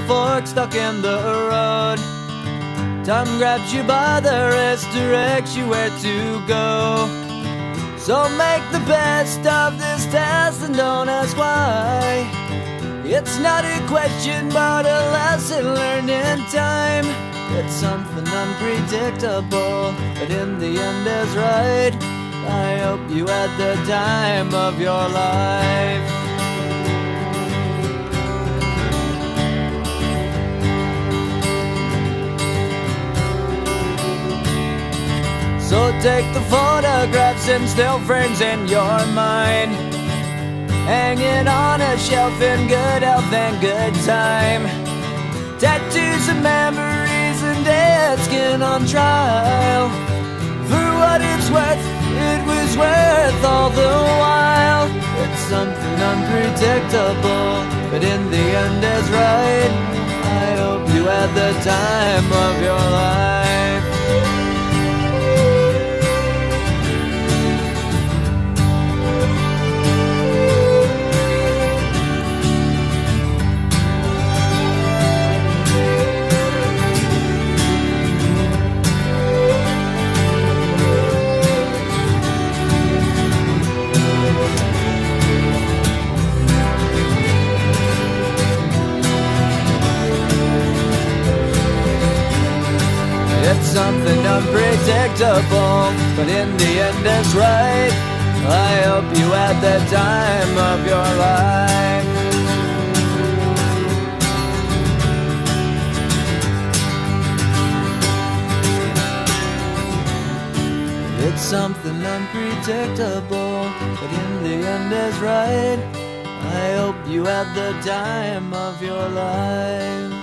fork stuck in the road. Time grabs you by the wrist, directs you where to go. So make the best of this test and don't ask why. It's not a question but a lesson learned in time. It's something unpredictable, but in the end is right. I hope you had the time of your life. So take the photographs and still frames in your mind, hanging on a shelf in good health and good time. Tattoos and memories and dead skin on trial. For what it's worth, it was worth all the while. It's something unpredictable, but in the end is right. I hope you had the time of your life. It's something unpredictable, but in the end it's right. I hope you had the time of your life. It's something unpredictable, but in the end is right. I hope you had the time of your life.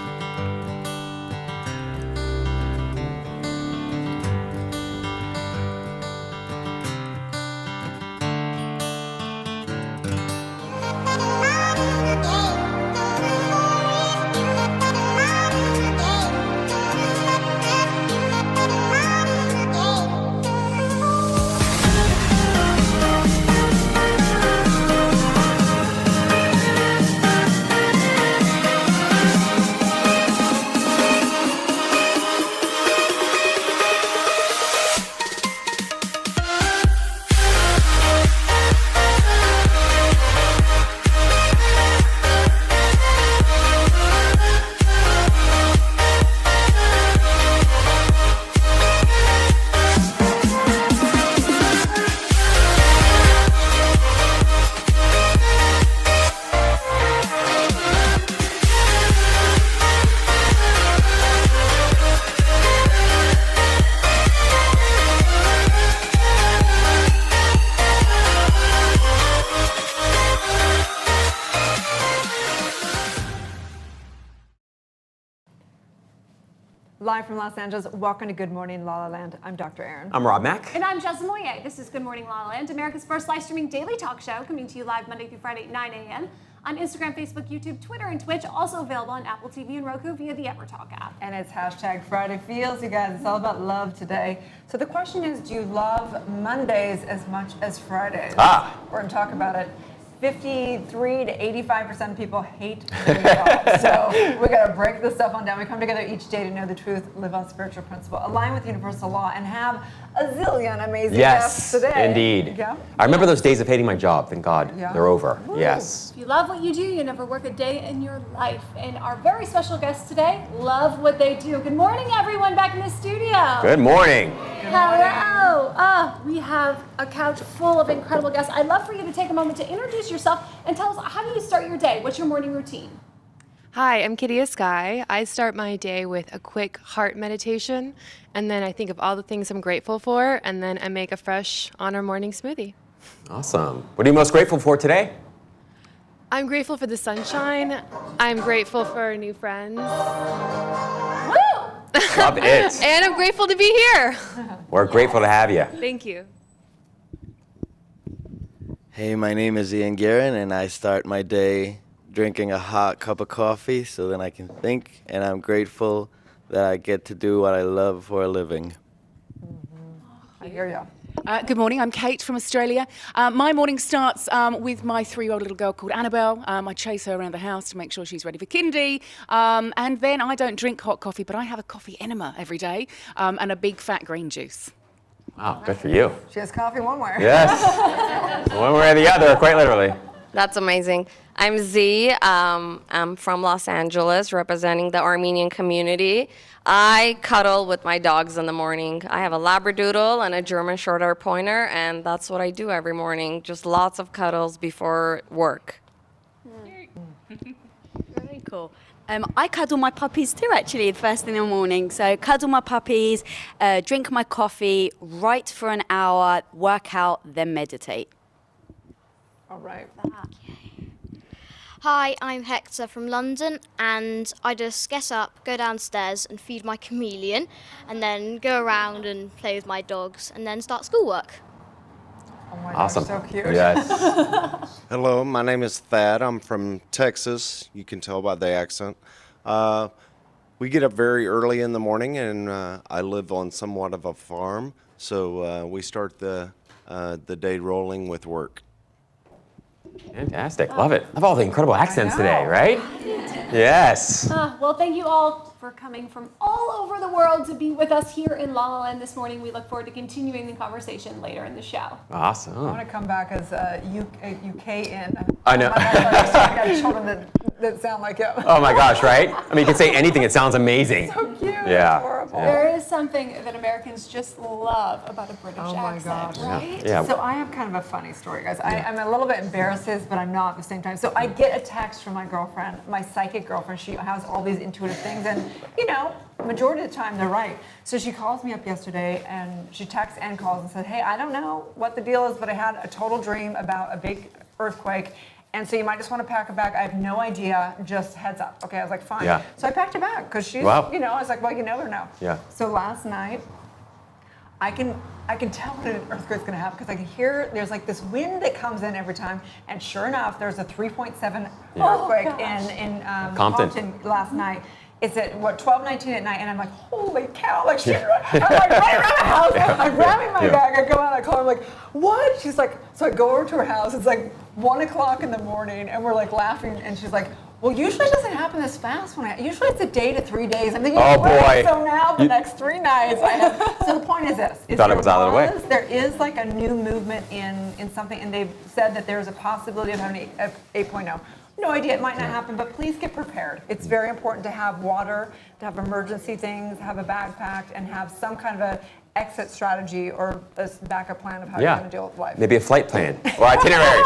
Live from Los Angeles, welcome to Good Morning La La Land. I'm Dr. Erin. I'm Rob Mack. And I'm Jessa Moye. This is Good Morning La La Land, America's first live streaming daily talk show, coming to you live Monday through Friday at 9 a.m. on Instagram, Facebook, YouTube, Twitter, and Twitch. Also available on Apple TV and Roku via the EverTalk app. And it's hashtag Friday Feels, you guys. It's all about love today. So the question is, do you love Mondays as much as Fridays? We're going to talk about it. 53 to 85% of people hate their jobs. So we got to break this stuff on down. We come together each day to know the truth, live on spiritual principle, align with universal law, and have a zillion amazing guests today. Yes, indeed. Yeah. I remember those days of hating my job. Thank God they're over. Woo. Yes. If you love what you do, you never work a day in your life. And our very special guests today love what they do. Good morning, everyone, back in the studio. Good morning. Hello. We have a couch full of incredible guests. I'd love for you to take a moment to introduce yourself and tell us, how do you start your day? What's your morning routine? Hi, I'm Kitty Sky. I start my day with a quick heart meditation, and then I think of all the things I'm grateful for, and then I make a fresh honor morning smoothie. Awesome. What are you most grateful for today? I'm grateful for the sunshine. I'm grateful for new friends. Woo! Love it. And I'm grateful to be here. We're grateful to have you. Thank you. Hey, my name is Ian Guerin, and I start my day drinking a hot cup of coffee so then I can think, and I'm grateful that I get to do what I love for a living. I hear you. Good morning, I'm Kate from Australia. My morning starts with my 3-year-old little girl called Annabelle. I chase her around the house to make sure she's ready for kindy. And then I don't drink hot coffee, but I have a coffee enema every day and a big fat green juice. Wow, good for you. She has coffee one way. Yes. One way or the other, quite literally. That's amazing. I'm Z. I'm from Los Angeles, representing the Armenian community. I cuddle with my dogs in the morning. I have a Labradoodle and a German Shorthair Pointer, and that's what I do every morning. Just lots of cuddles before work. Very cool. I cuddle my puppies too, actually, the first thing in the morning. So cuddle my puppies, drink my coffee, write for an hour, work out, then meditate. All right. Hi, I'm Hector from London, and I just get up, go downstairs and feed my chameleon, and then go around and play with my dogs, and then start schoolwork. Oh my Awesome. gosh, so cute. Yes. Hello, my name is Thad. I'm from Texas. You can tell by the accent. We get up very early in the morning, and I live on somewhat of a farm, so we start the day rolling with work. Fantastic. Love it. Love all the incredible accents today, right? Yes. Well, thank you all for coming from all over the world to be with us here in La La Land this morning. We look forward to continuing the conversation later in the show. Awesome. I want to come back as UK in. I know. I got children that sound like him. Oh my gosh, right? I mean, you can say anything, it sounds amazing. So cute. Yeah. Adorable. There is something that Americans just love about a British Oh my accent, gosh. right? Yeah. So I have kind of a funny story, guys. I'm a little bit embarrassed, but I'm not at the same time. So I get a text from my girlfriend, my psychic girlfriend. She has all these intuitive things, and majority of the time they're right. So she calls me up yesterday, and she texts and calls and said, "Hey, I don't know what the deal is, but I had a total dream about a big earthquake. And so you might just want to pack a bag. I have no idea, just heads up." Okay, I was like, fine. Yeah. So I packed a bag because she's, Wow. I was like, well, you never know. Yeah. So last night, I can tell when an earthquake's going to happen because I can hear there's like this wind that comes in every time, and sure enough, there's a 3.7 earthquake in Compton last night. It's at 12:19 at night, and I'm like, holy cow! Like she's, I'm like right around the house. I'm grabbing my bag. I go out. I call her. I'm like, what? She's like, so I go over to her house. It's like 1 o'clock in the morning, and we're like laughing, and she's like, well, usually it doesn't happen this fast. Usually it's a day to 3 days. I'm thinking, oh boy. So now the next 3 nights I have. So the point is this: thought it was out of the way. There is like a new movement in something, and they've said that there's a possibility of having an 8.0. No idea, it might not happen, but please get prepared. It's very important to have water, to have emergency things, have a backpack, and have some kind of a exit strategy or a backup plan of how you're going to deal with life. Maybe a flight plan or itinerary.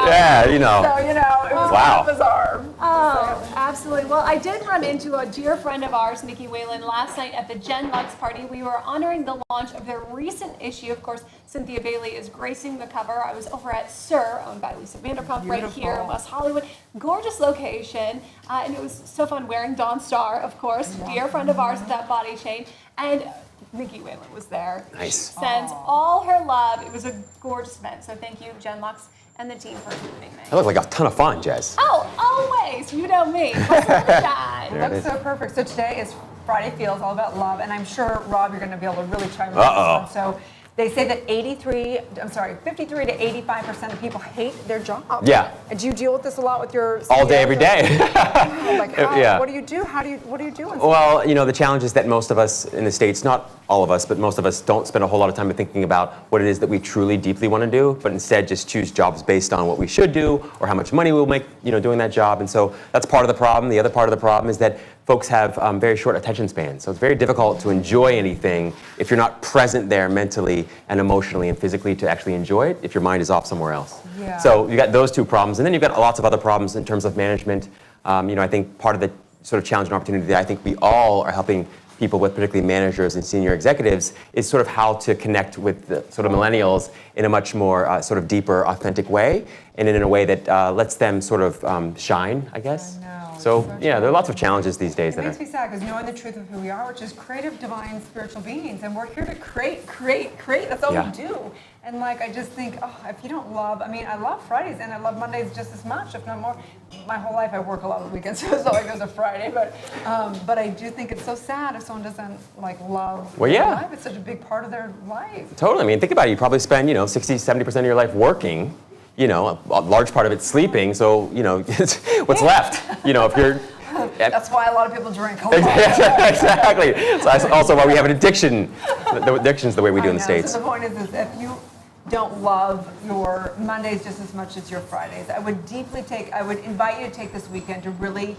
Yeah, So, it was kind of bizarre. Oh, absolutely. Well, I did run into a dear friend of ours, Nikki Whalen, last night at the Gen Lux party. We were honoring the launch of their recent issue. Of course, Cynthia Bailey is gracing the cover. I was over at Sir, owned by Lisa Vanderpump, right here in West Hollywood. Gorgeous location. And it was so fun wearing Dawn Star, of course, dear friend of ours with that body chain. And Nikki Whalen was there. Nice. She sends all her love. It was a gorgeous event. So thank you, Gen Lux and the team for including me. That looked like a ton of fun, Jess. Oh, always. You know me. Sunshine. That's so perfect. So today is Friday Feels, all about love. And I'm sure, Rob, you're going to be able to really chime in on this one. So they say that 53 to 85% of people hate their job. Yeah. Do you deal with this a lot with your all day, every day? Like, Yeah. what do you do? What do you do? Well, the challenge is that most of us in the States, not all of us, but most of us don't spend a whole lot of time thinking about what it is that we truly deeply want to do, but instead just choose jobs based on what we should do or how much money we'll make, doing that job. And so that's part of the problem. The other part of the problem is that folks have very short attention spans. So it's very difficult to enjoy anything if you're not present there mentally and emotionally and physically to actually enjoy it if your mind is off somewhere else. Yeah. So you got those two problems. And then you've got lots of other problems in terms of management. I think part of the sort of challenge and opportunity that I think we all are helping people with, particularly managers and senior executives, is sort of how to connect with the sort of millennials in a much more sort of deeper, authentic way, and in a way that lets them sort of shine, I guess. I know. So yeah, there are lots of challenges these days It that makes are. me sad because knowing the truth of who we are, which is creative, divine, spiritual beings, and we're here to create. That's all Yeah. we do. And like, I just think, if you don't love, I love Fridays and I love Mondays just as much, if not more. My whole life I work a lot of weekends, so it's not like there's a Friday. But I do think it's so sad if someone doesn't like love Well, their yeah. life. It's such a big part of their life. Totally. I mean, think about it. You probably spend 60, 70% of your life working. A large part of it sleeping. So it's what's left. If you're That's why a lot of people drink a lot. Exactly. So that's also why we have an addiction. The addiction's the way we do in the States. So the point is if you don't love your Mondays just as much as your Fridays, I would invite you to take this weekend to really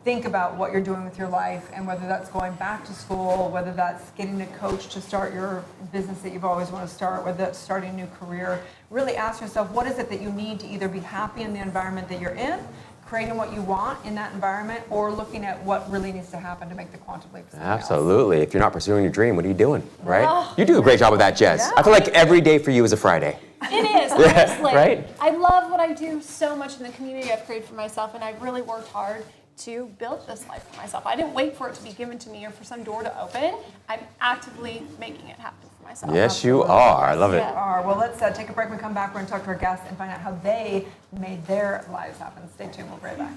think about what you're doing with your life, and whether that's going back to school, whether that's getting a coach to start your business that you've always wanted to start, whether that's starting a new career. Really ask yourself, what is it that you need to either be happy in the environment that you're in, creating what you want in that environment, or looking at what really needs to happen to make the quantum leap. Absolutely. If you're not pursuing your dream, what are you doing, right? You do a great job with that, Jess. Yeah. I feel like every day for you is a Friday. It is, honestly. Right? I love what I do so much in the community I've created for myself, and I've really worked hard to build this life for myself. I didn't wait for it to be given to me or for some door to open. I'm actively making it happen for myself. Yes, you are. I love it. Well, let's take a break. When we come back, we're going to talk to our guests and find out how they made their lives happen. Stay tuned. We'll be right back.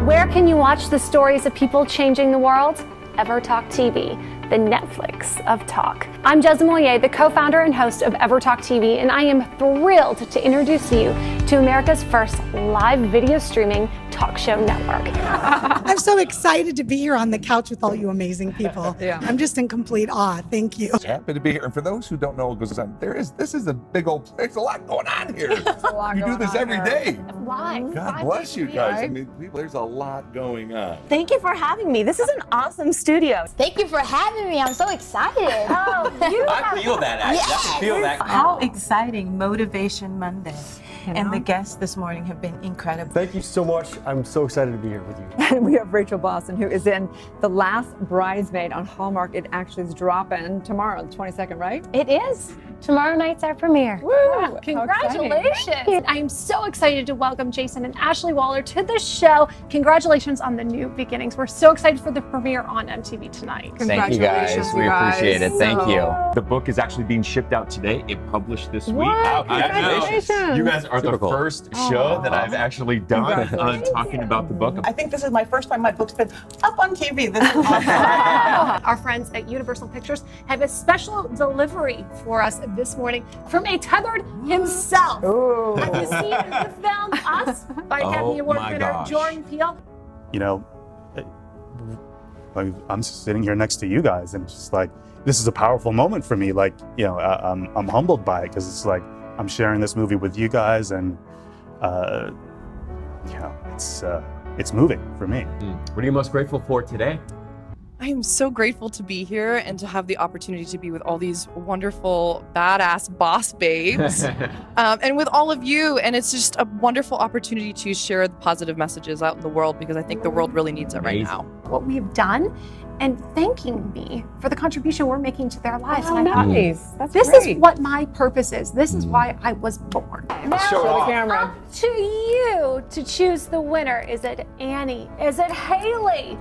Where can you watch the stories of people changing the world? EverTalk TV, the Netflix of talk. I'm GMLA, the co-founder and host of EverTalk TV, and I am thrilled to introduce you to America's first live video streaming talk show network. I'm so excited to be here on the couch with all you amazing people. Yeah. I'm just in complete awe. Thank you. Happy to be here. And for those who don't know what goes on, this is a big old, there's a lot going on here. You do this every day. Live. God bless you guys. I mean, there's a lot going on. Thank you for having me. This is an awesome studio. Thank you for having me. I'm so excited. I feel that, actually. I can feel that. How exciting Motivation Monday. And the guests this morning have been incredible. Thank you so much. I'm so excited to be here with you. And we have Rachel Boston, who is in The Last Bridesmaid on Hallmark. It actually is dropping tomorrow, the 22nd, right? It is. Tomorrow night's our premiere. Woo! Congratulations! I'm so excited to welcome Jason and Ashley Waller to the show. Congratulations on the new beginnings. We're so excited for the premiere on MTV tonight. Thank you guys. We appreciate it. Thank you. The book is actually being shipped out today. It published this week. Wow, congratulations. You guys are Super the cool. first show that I've actually done talking about the book. I think this is my first time my book's been up on TV. This is awesome. Our friends at Universal Pictures have a special delivery for us this morning from a tethered himself. Ooh. Have you seen the film Us by Academy Award winner Jordan Peele? You know, I'm sitting here next to you guys, and it's just like, this is a powerful moment for me. Like, you know, I'm humbled by it, because it's like I'm sharing this movie with you guys, and you know, it's moving for me. What are you most grateful for today? I am so grateful to be here and to have the opportunity to be with all these wonderful, badass boss babes and with all of you. And it's just a wonderful opportunity to share the positive messages out in the world, because I think the world really needs it right now. What we've done, and thanking me for the contribution we're making to their lives. Oh, And I thought, nice. That's this great. is what my purpose is. This is why I was born. Now, Show the camera. up to you to choose the winner. Is it Annie? Is it Haley?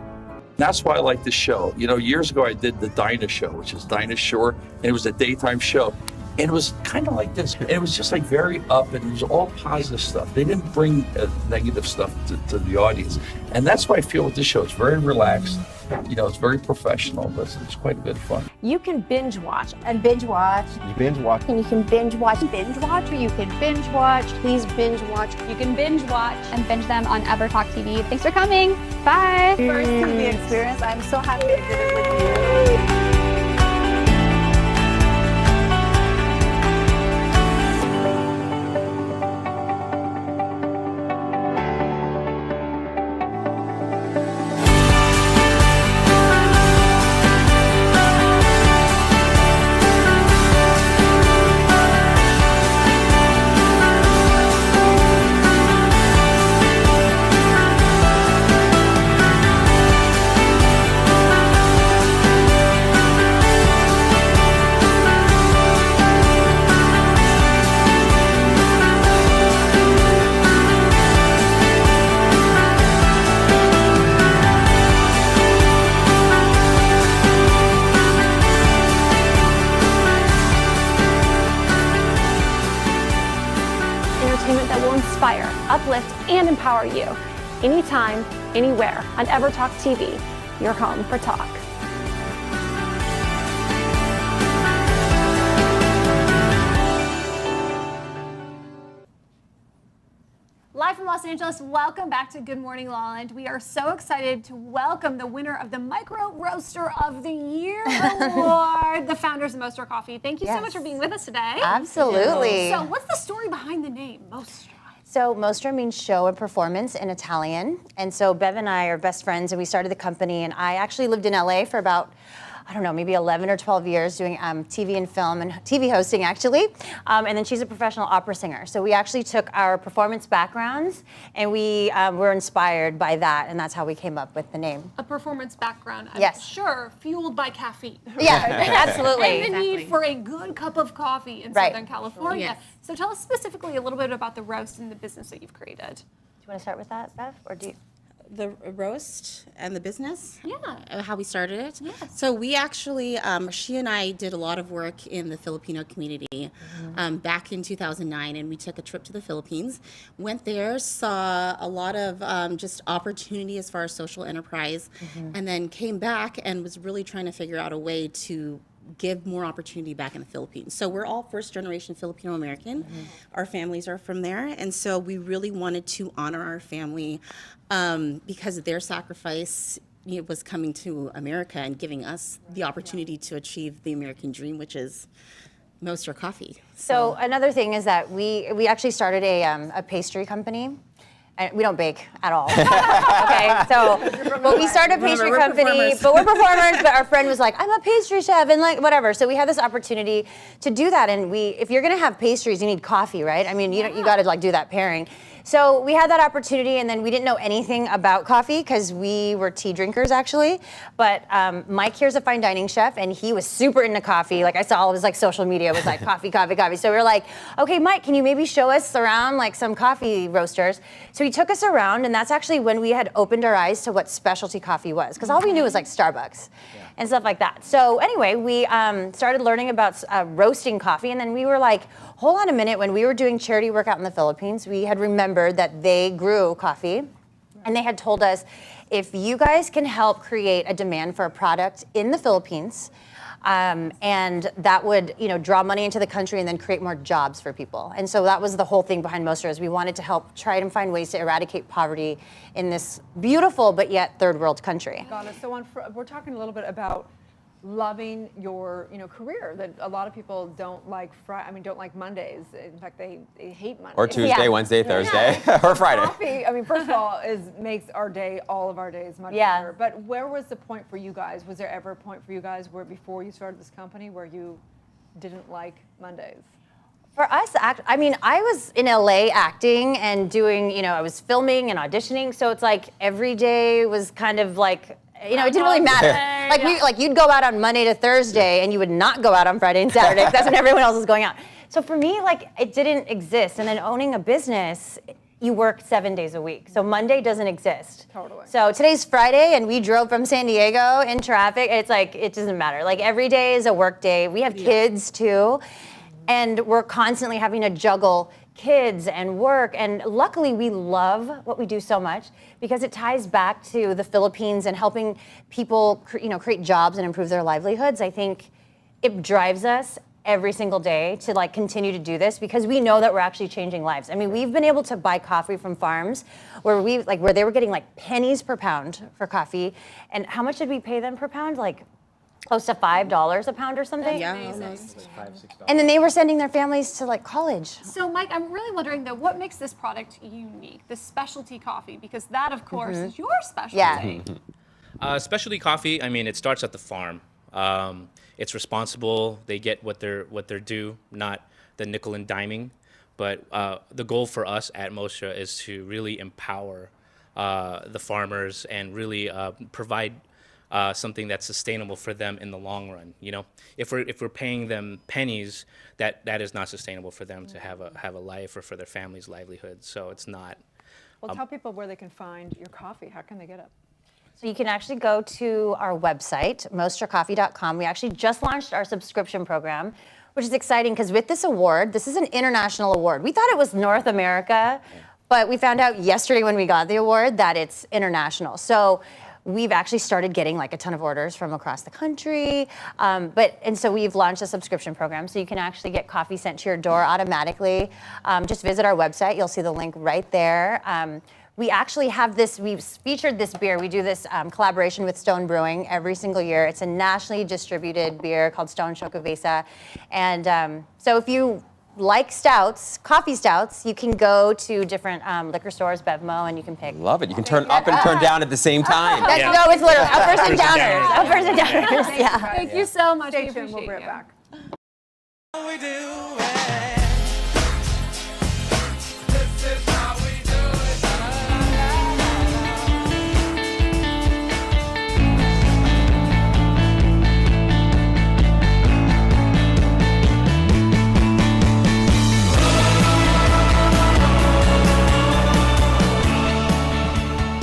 That's why I like this show. You know, years ago I did the Dinah Show, which is Dinah Shore, and it was a daytime show. And it was kind of like this. And it was just like very up, and it was all positive stuff. They didn't bring negative stuff to the audience. And that's why I feel with this show. It's very relaxed. You know, it's very professional, but it's quite a bit of fun. You can binge watch and binge watch. You binge watch. And you can binge watch, or you can binge watch. Please binge watch. You can binge watch and binge them on EverTalk TV. Thanks for coming. Bye. First TV experience. I'm so happy I did it with you. uplift, and empower you. Anytime, anywhere on EverTalk TV, your home for talk. Live from Los Angeles, welcome back to Good Morning Lawland. We are so excited to welcome the winner of the Micro Roaster of the Year Award, the founders of Mostra Coffee. Thank you so much for being with us today. Absolutely. So what's the story behind the name, Mostra? So Mostra means show and performance in Italian. And so Bev and I are best friends, and we started the company, and I actually lived in LA for about, I don't know, maybe 11 or 12 years doing TV and film and TV hosting, actually. And then she's a professional opera singer. So we actually took our performance backgrounds and we were inspired by that, and that's how we came up with the name. A performance background, I'm Yes. sure, fueled by caffeine. Yeah, absolutely. And the need for a good cup of coffee in Right. Southern California. Yes. So tell us specifically a little bit about the roast and the business that you've created. Do you want to start with that, Bev, or do you? The roast and the business? Yeah. How we started it? Yes. So we actually, she and I did a lot of work in the Filipino community back in 2009, and we took a trip to the Philippines. Went there, saw a lot of just opportunity as far as social enterprise, and then came back and was really trying to figure out a way to give more opportunity back in the Philippines. So we're all first generation Filipino American. Our families are from there. And so we really wanted to honor our family because their sacrifice was coming to America and giving us the opportunity to achieve the American dream, which is Mostra Coffee. So another thing is that we actually started a pastry company. And we don't bake at all. Okay, so but we started a pastry company, but we're performers. But our friend was like, "I'm a pastry chef," and like whatever. So we had this opportunity to do that. And if you're gonna have pastries, you need coffee, right? I mean, you got to like do that pairing. So we had that opportunity, and then we didn't know anything about coffee because we were tea drinkers actually. But Mike here's a fine dining chef, and he was super into coffee. Like I saw all of his like social media was like coffee, coffee, coffee. So we were like, okay, Mike, can you maybe show us around like some coffee roasters? So he took us around, and that's actually when we had opened our eyes to what specialty coffee was, because all we knew was like Starbucks and stuff like that. So anyway, we started learning about roasting coffee, and then we were like, hold on a minute. When we were doing charity work out in the Philippines, we had remembered that they grew coffee, and they had told us, if you guys can help create a demand for a product in the Philippines, and that would, draw money into the country and then create more jobs for people. And so that was the whole thing behind Mostra, is we wanted to help try and find ways to eradicate poverty in this beautiful but yet third world country. Got it. So we're talking a little bit about loving your career, that a lot of people don't like don't like Mondays. In fact, they hate Mondays. Or Tuesday, Wednesday, Thursday, or Friday. Coffee, first of all, makes our day, all of our days, much better. But where was the point for you guys? Was there ever a point for you guys where before you started this company where you didn't like Mondays? For us, I was in LA acting and doing, I was filming and auditioning, so it's like every day was kind of like, it didn't really matter. You'd go out on Monday to Thursday, and you would not go out on Friday and Saturday, because that's when everyone else was going out. So for me, it didn't exist. And then owning a business, you work 7 days a week. So Monday doesn't exist. Totally. So today's Friday, and we drove from San Diego in traffic. It's like, it doesn't matter. Like every day is a work day. We have kids too, and we're constantly having to juggle kids and work, and luckily we love what we do so much because it ties back to the Philippines and helping people create jobs and improve their livelihoods. I think it drives us every single day to continue to do this because we know that we're actually changing lives. We've been able to buy coffee from farms where where they were getting pennies per pound for coffee, and how much did we pay them per pound? Close to $5 a pound or something. Yeah, almost. And then they were sending their families to college. So Mike, I'm really wondering though, what makes this product unique, the specialty coffee? Because that, of course, is your specialty. Yeah. Specialty coffee, it starts at the farm. It's responsible. They get what they're due, not the nickel and diming. But the goal for us at Mostra is to really empower the farmers and really provide something that's sustainable for them in the long run. If we're paying them pennies, that is not sustainable for them to have a life or for their family's livelihood. So it's not. Well, tell people where they can find your coffee. How can they get it? So you can actually go to our website, mostracoffee.com. We actually just launched our subscription program, which is exciting because with this award, this is an international award. We thought it was North America, But we found out yesterday when we got the award that it's international. So we've actually started getting like a ton of orders from across the country. And so we've launched a subscription program so you can actually get coffee sent to your door automatically. Just visit our website. You'll see the link right there. We actually have this, we've featured this beer. We do this collaboration with Stone Brewing every single year. It's a nationally distributed beer called Stone Chocovesa. And so if you like stouts, coffee stouts, you can go to different liquor stores, Bevmo, and you can pick. Love it. You can turn up and turn down at the same time. No, it's literally uppers and downers. Uppers and downers, yeah. Thank you so much. Stay tuned. We'll be right back.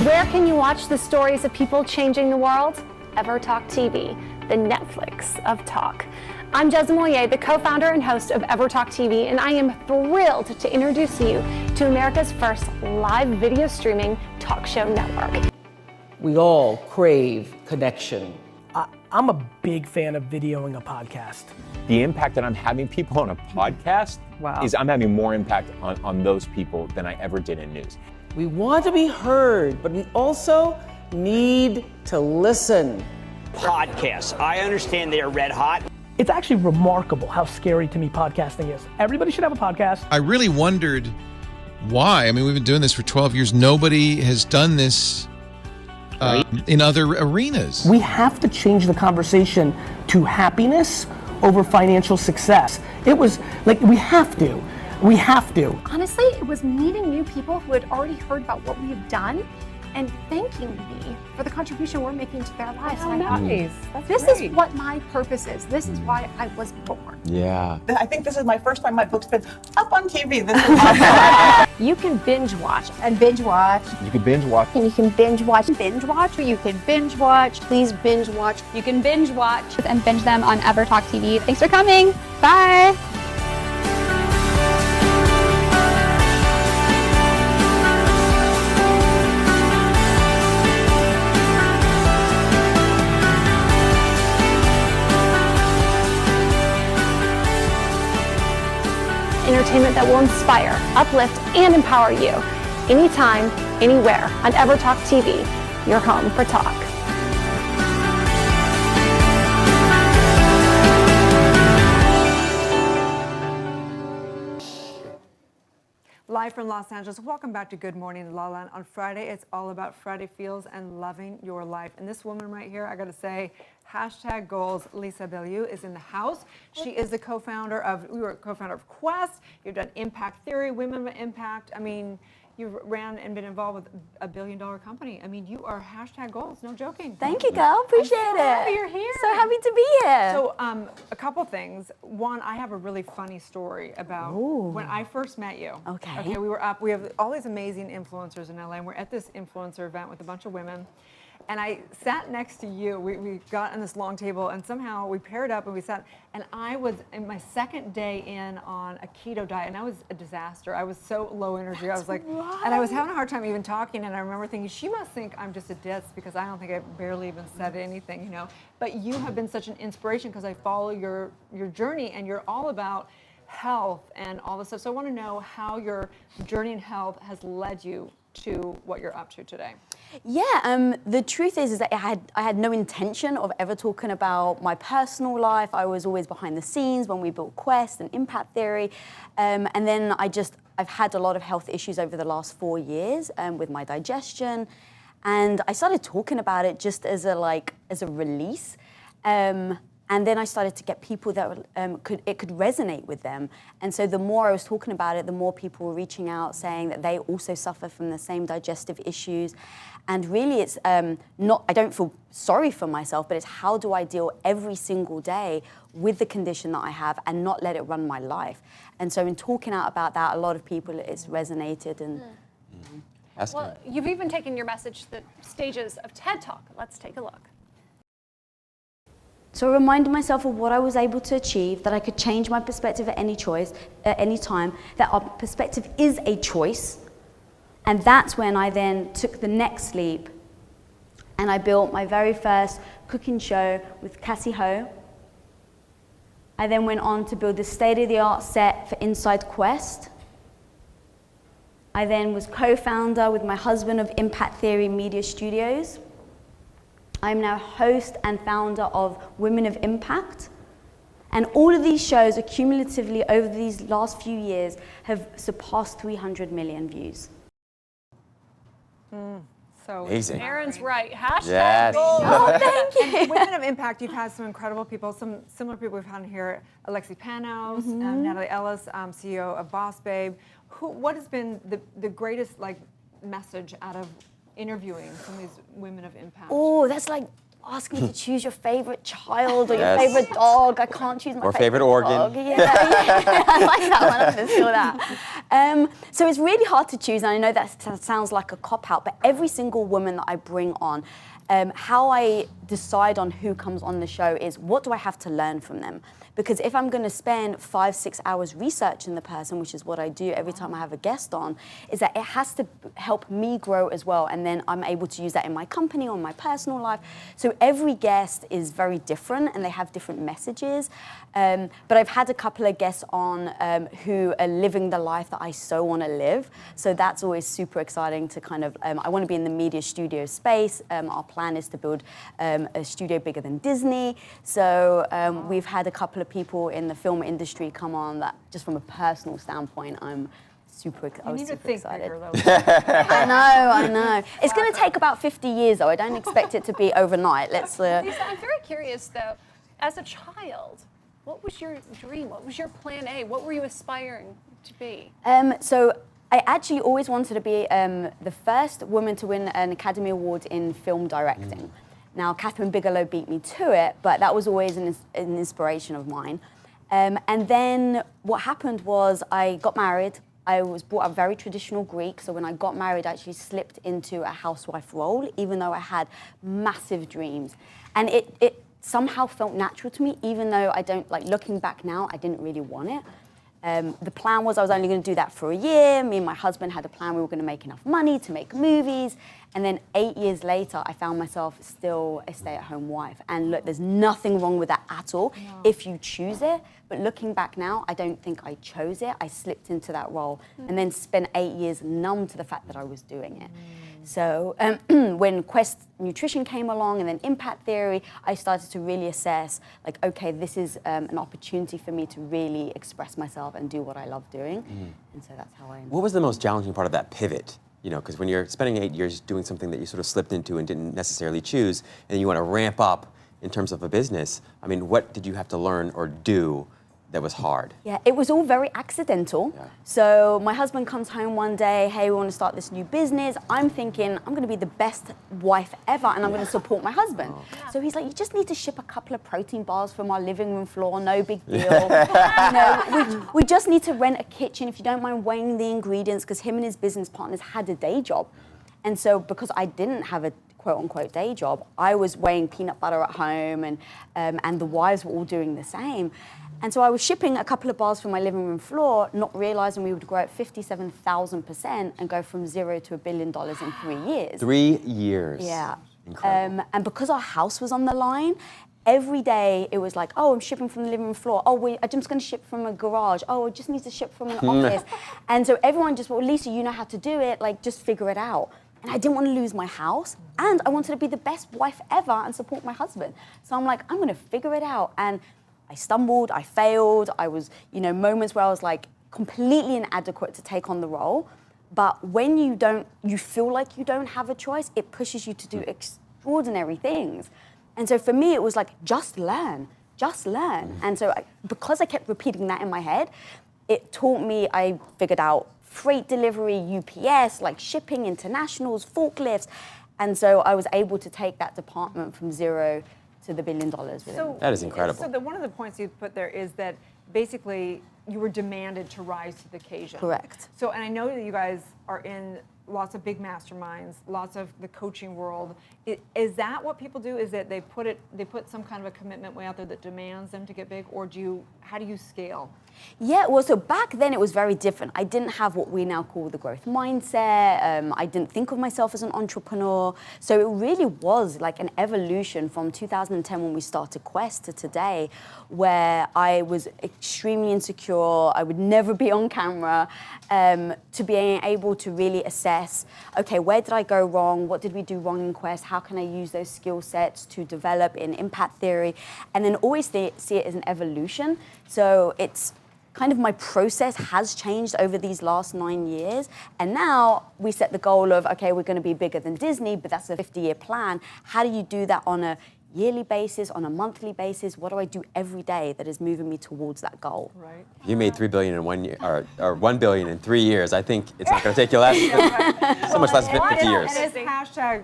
Where can you watch the stories of people changing the world? EverTalk TV, the Netflix of talk. I'm Jessica Moyer, the co-founder and host of EverTalk TV, and I am thrilled to introduce you to America's first live video streaming talk show network. We all crave connection. I'm a big fan of videoing a podcast. The impact that I'm having people on a podcast is I'm having more impact on those people than I ever did in news. We want to be heard, but we also need to listen. Podcasts. I understand they are red hot. It's actually remarkable how scary to me podcasting is. Everybody should have a podcast. I really wondered why. I mean, we've been doing this for 12 years. Nobody has done this in other arenas. We have to change the conversation to happiness over financial success. It was like, we have to. We have to. Honestly, it was meeting new people who had already heard about what we have done and thanking me for the contribution we're making to their lives. Oh, nice. That's this great. is what my purpose is. This is why I was born. Yeah. I think this is my first time my book's been up on TV. This is awesome. You can binge watch and binge watch. You can binge watch. And you can binge watch. Binge watch. You can binge watch. Please binge watch. You can binge watch and binge them on EverTalk TV. Thanks for coming. Bye. Entertainment that will inspire, uplift, and empower you. Anytime, anywhere on EverTalk TV, your home for talk. Live from Los Angeles, welcome back to Good Morning La Land. On Friday, it's all about Friday feels and loving your life. And this woman right here, I gotta say, hashtag goals, Lisa Bellew is in the house. She is the co-founder of, we were co-founder of Quest. You've done Impact Theory, Women of Impact. I mean, you've ran and been involved with a billion-dollar company. I mean, you are hashtag goals, no joking. Thank you, girl. Appreciate I'm so it. happy you're here. So happy to be here. So, a couple things. One, I have a really funny story about when I first met you. Okay. Okay, we were up. We have all these amazing influencers in LA, and we're at this influencer event with a bunch of women. And I sat next to you. We got on this long table, and somehow we paired up and we sat. And I was in my second day in on a keto diet, and I was a disaster. I was so low energy. I was like, and I was having a hard time even talking. And I remember thinking, she must think I'm just a ditz because I don't think I barely even said anything, you know. But you have been such an inspiration because I follow your journey, and you're all about health and all this stuff. So I want to know how your journey in health has led you to what you're up to today. Yeah, the truth is that I had no intention of ever talking about my personal life. I was always behind the scenes when we built Quest and Impact Theory, and then I've had a lot of health issues over the last 4 years with my digestion, and I started talking about it just as a release. And then I started to get people that it could resonate with them. And so the more I was talking about it, the more people were reaching out saying that they also suffer from the same digestive issues. And really it's I don't feel sorry for myself, but it's how do I deal every single day with the condition that I have and not let it run my life. And so in talking out about that, a lot of people, it's resonated. And Well, you've even taken your message to the stages of TED Talk. Let's take a look. So I reminded myself of what I was able to achieve, that I could change my perspective at any time, that our perspective is a choice, And that's when I then took the next leap and I built my very first cooking show with Cassie Ho. I then went on to build the state-of-the-art set for Inside Quest. I then was co-founder with my husband of Impact Theory Media Studios. I'm now host and founder of Women of Impact. And all of these shows, accumulatively over these last few years, have surpassed 300 million views. So amazing. Aaron's right. Hashtag Yes. gold. Oh, thank you. And Women of Impact, you've had some incredible people, some similar people we've had here. Alexi Panos, Natalie Ellis, CEO of Boss Babe. What has been the greatest message out of interviewing some of these women of impact? Oh, that's like asking me to choose your favorite child or your Yes. favorite dog. I can't choose my Or favorite organ. dog. Yeah, I like that one. I'm going to steal that. So it's really hard to choose, and I know that sounds like a cop-out, but every single woman that I bring on, how I decide on who comes on the show is what do I have to learn from them? Because if I'm going to spend 5-6 hours researching the person, which is what I do every time I have a guest on, is that it has to help me grow as well. And then I'm able to use that in my company or my personal life. So every guest is very different and they have different messages. But I've had a couple of guests on who are living the life that I so want to live. So that's always super exciting to kind of, I want to be in the media studio space. Our plan is to build a studio bigger than Disney. So we've had a couple of people in the film industry come on that just from a personal standpoint, I was super excited. I know. It's going to take about 50 years though. I don't expect it to be overnight. Lisa, I'm very curious though, as a child, what was your dream? What was your plan A? What were you aspiring to be? So I actually always wanted to be the first woman to win an Academy Award in film directing. Now, Catherine Bigelow beat me to it, but that was always an inspiration of mine. And then what happened was I got married. I was brought up very traditional Greek, so when I got married, I actually slipped into a housewife role, even though I had massive dreams. And it somehow felt natural to me, even though I don't, looking back now, I didn't really want it. The plan was I was only going to do that for a year. Me and my husband had a plan we were going to make enough money to make movies. And then 8 years later, I found myself still a stay-at-home wife. And look, there's nothing wrong with that at all if you choose it. But looking back now, I don't think I chose it. I slipped into that role and then spent 8 years numb to the fact that I was doing it. So when Quest Nutrition came along and then Impact Theory, I started to really assess, okay, this is an opportunity for me to really express myself and do what I love doing. And so that's how I ended. What was the most challenging part of that pivot? Because when you're spending 8 years doing something that you sort of slipped into and didn't necessarily choose, and you want to ramp up in terms of a business, I mean, what did you have to learn or do that was hard? Yeah, it was all very accidental. Yeah. So my husband comes home one day, hey, we want to start this new business. I'm thinking, I'm going to be the best wife ever and I'm going to support my husband. So he's like, you just need to ship a couple of protein bars from our living room floor, no big deal. We just need to rent a kitchen if you don't mind weighing the ingredients, because him and his business partners had a day job. And so because I didn't have a quote-unquote day job, I was weighing peanut butter at home and the wives were all doing the same. And so I was shipping a couple of bars from my living room floor, not realizing we would grow at 57,000% and go from $0 to $1 billion in 3 years. 3 years. Yeah. Incredible. And because our house was on the line, every day it was like, oh, I'm shipping from the living room floor. Oh, I'm just going to ship from a garage. Oh, I just need to ship from an office. And so everyone just, well, Lisa, you know how to do it. Just figure it out. And I didn't want to lose my house. And I wanted to be the best wife ever and support my husband. So I'm like, I'm going to figure it out. And I stumbled, I failed. I was, moments where I was completely inadequate to take on the role. But when you feel like you don't have a choice, it pushes you to do extraordinary things. And so for me, it was just learn. And so because I kept repeating that in my head, it taught me, I figured out freight delivery, UPS, shipping, internationals, forklifts. And so I was able to take that department from $0 to the $1 billion. So, that is incredible. So one of the points you put there is that basically you were demanded to rise to the occasion. Correct. So, and I know that you guys are in lots of big masterminds, lots of the coaching world. Is that what people do? Is that they put some kind of a commitment way out there that demands them to get big, or how do you scale? Yeah, well, so back then it was very different. I didn't have what we now call the growth mindset. I didn't think of myself as an entrepreneur. So it really was like an evolution from 2010 when we started Quest to today, where I was extremely insecure. I would never be on camera, to being able to really assess, okay, where did I go wrong? What did we do wrong in Quest? How can I use those skill sets to develop in impact theory? And then always see it as an evolution. So it's kind of my process has changed over these last 9 years. And now we set the goal of, okay, we're going to be bigger than Disney, but that's a 50-year plan. How do you do that on a yearly basis, on a monthly basis? What do I do every day that is moving me towards that goal? Right. You made $3 billion in 1 year, or $1 billion in 3 years. I think it's not going to take you less, so much less than 50 years. And it's hashtag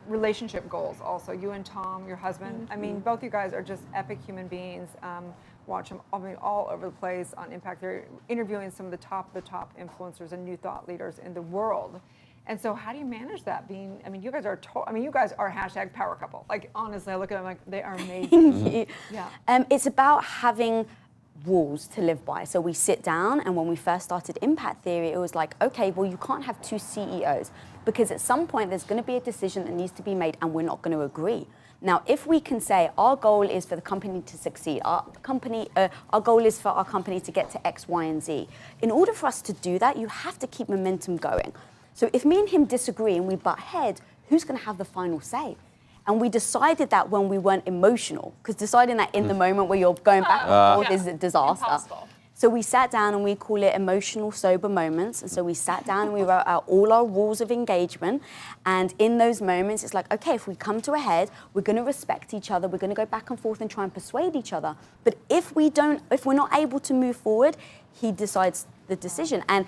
relationship goals also. You and Tom, your husband. I mean, both you guys are just epic human beings. Watch them all over the place on Impact. They're interviewing some of the top influencers and new thought leaders in the world. And so how do you manage that being, you guys are, you guys are hashtag power couple. Like, honestly, I look at them like, they are amazing. Yeah. It's about having rules to live by. So we sit down, and when we first started Impact Theory, it was like, okay, well, you can't have two CEOs, because at some point there's going to be a decision that needs to be made and we're not going to agree. Now, if we can say our goal is for the company to succeed, our goal is for our company to get to X, Y, and Z. In order for us to do that, you have to keep momentum going. So if me and him disagree and we butt heads, who's going to have the final say? And we decided that when we weren't emotional, because deciding that in the moment where you're going back and forth is a disaster. Impossible. So we sat down, and we call it emotional sober moments. And so we sat down and we wrote out all our rules of engagement. And in those moments, it's like, okay, if we come to a head, we're going to respect each other. We're going to go back and forth and try and persuade each other. But if we're not able to move forward, he decides the decision. And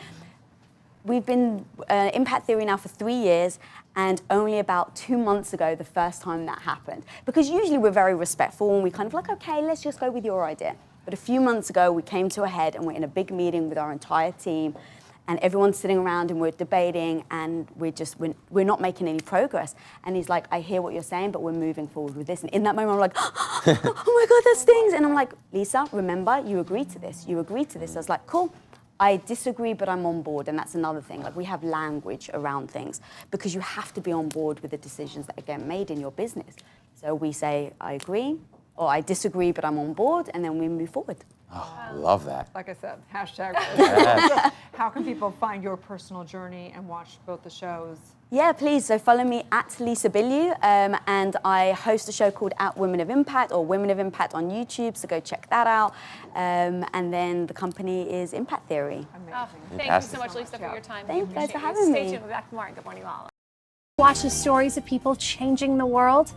we've been Impact Theory now for 3 years, and only about 2 months ago, the first time that happened. Because usually we're very respectful, and we kind of like, okay, let's just go with your idea. But a few months ago, we came to a head, and we're in a big meeting with our entire team, and everyone's sitting around and we're debating, and we're not making any progress. And he's like, I hear what you're saying, but we're moving forward with this. And in that moment, I'm like, oh my God, that stings. And I'm like, Lisa, remember, you agreed to this. You agreed to this. I was like, cool. I disagree, but I'm on board. And that's another thing. Like, we have language around things, because you have to be on board with the decisions that get made in your business. So we say, I agree, or I disagree, but I'm on board, and then we move forward. Oh, love that. Like I said, hashtag. How can people find your personal journey and watch both the shows? Yeah, please. So follow me at Lisa Bilyeu, and I host a show called At Women of Impact, or Women of Impact on YouTube, so go check that out. And then the company is Impact Theory. Thank you so much, Lisa, for your time. Thank you guys for having me. Stay tuned. We'll be back tomorrow. Good morning, all. Watch the stories of people changing the world.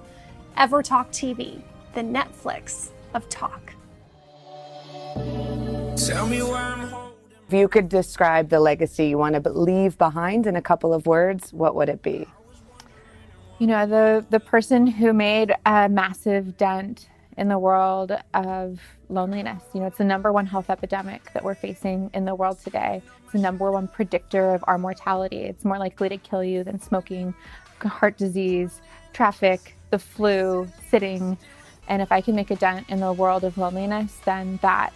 EverTalk TV, the Netflix of talk. Tell me where I'm. If you could describe the legacy you want to leave behind in a couple of words, what would it be? You know, the person who made a massive dent in the world of loneliness. You know, it's the #1 health epidemic that we're facing in the world today. It's the #1 predictor of our mortality. It's more likely to kill you than smoking, heart disease, traffic, the flu, sitting. And if I can make a dent in the world of loneliness, then that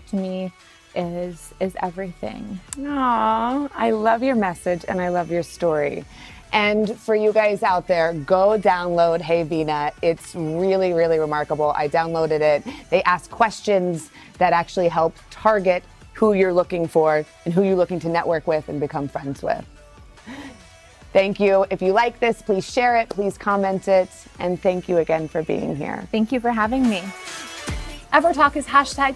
to me is everything. Aww, I love your message and I love your story. And for you guys out there, go download Hey Vina. It's really, really remarkable. I downloaded it. They ask questions that actually help target who you're looking for and who you're looking to network with and become friends with. Thank you. If you like this, please share it, please comment it, and thank you again for being here. Thank you for having me. EverTalk is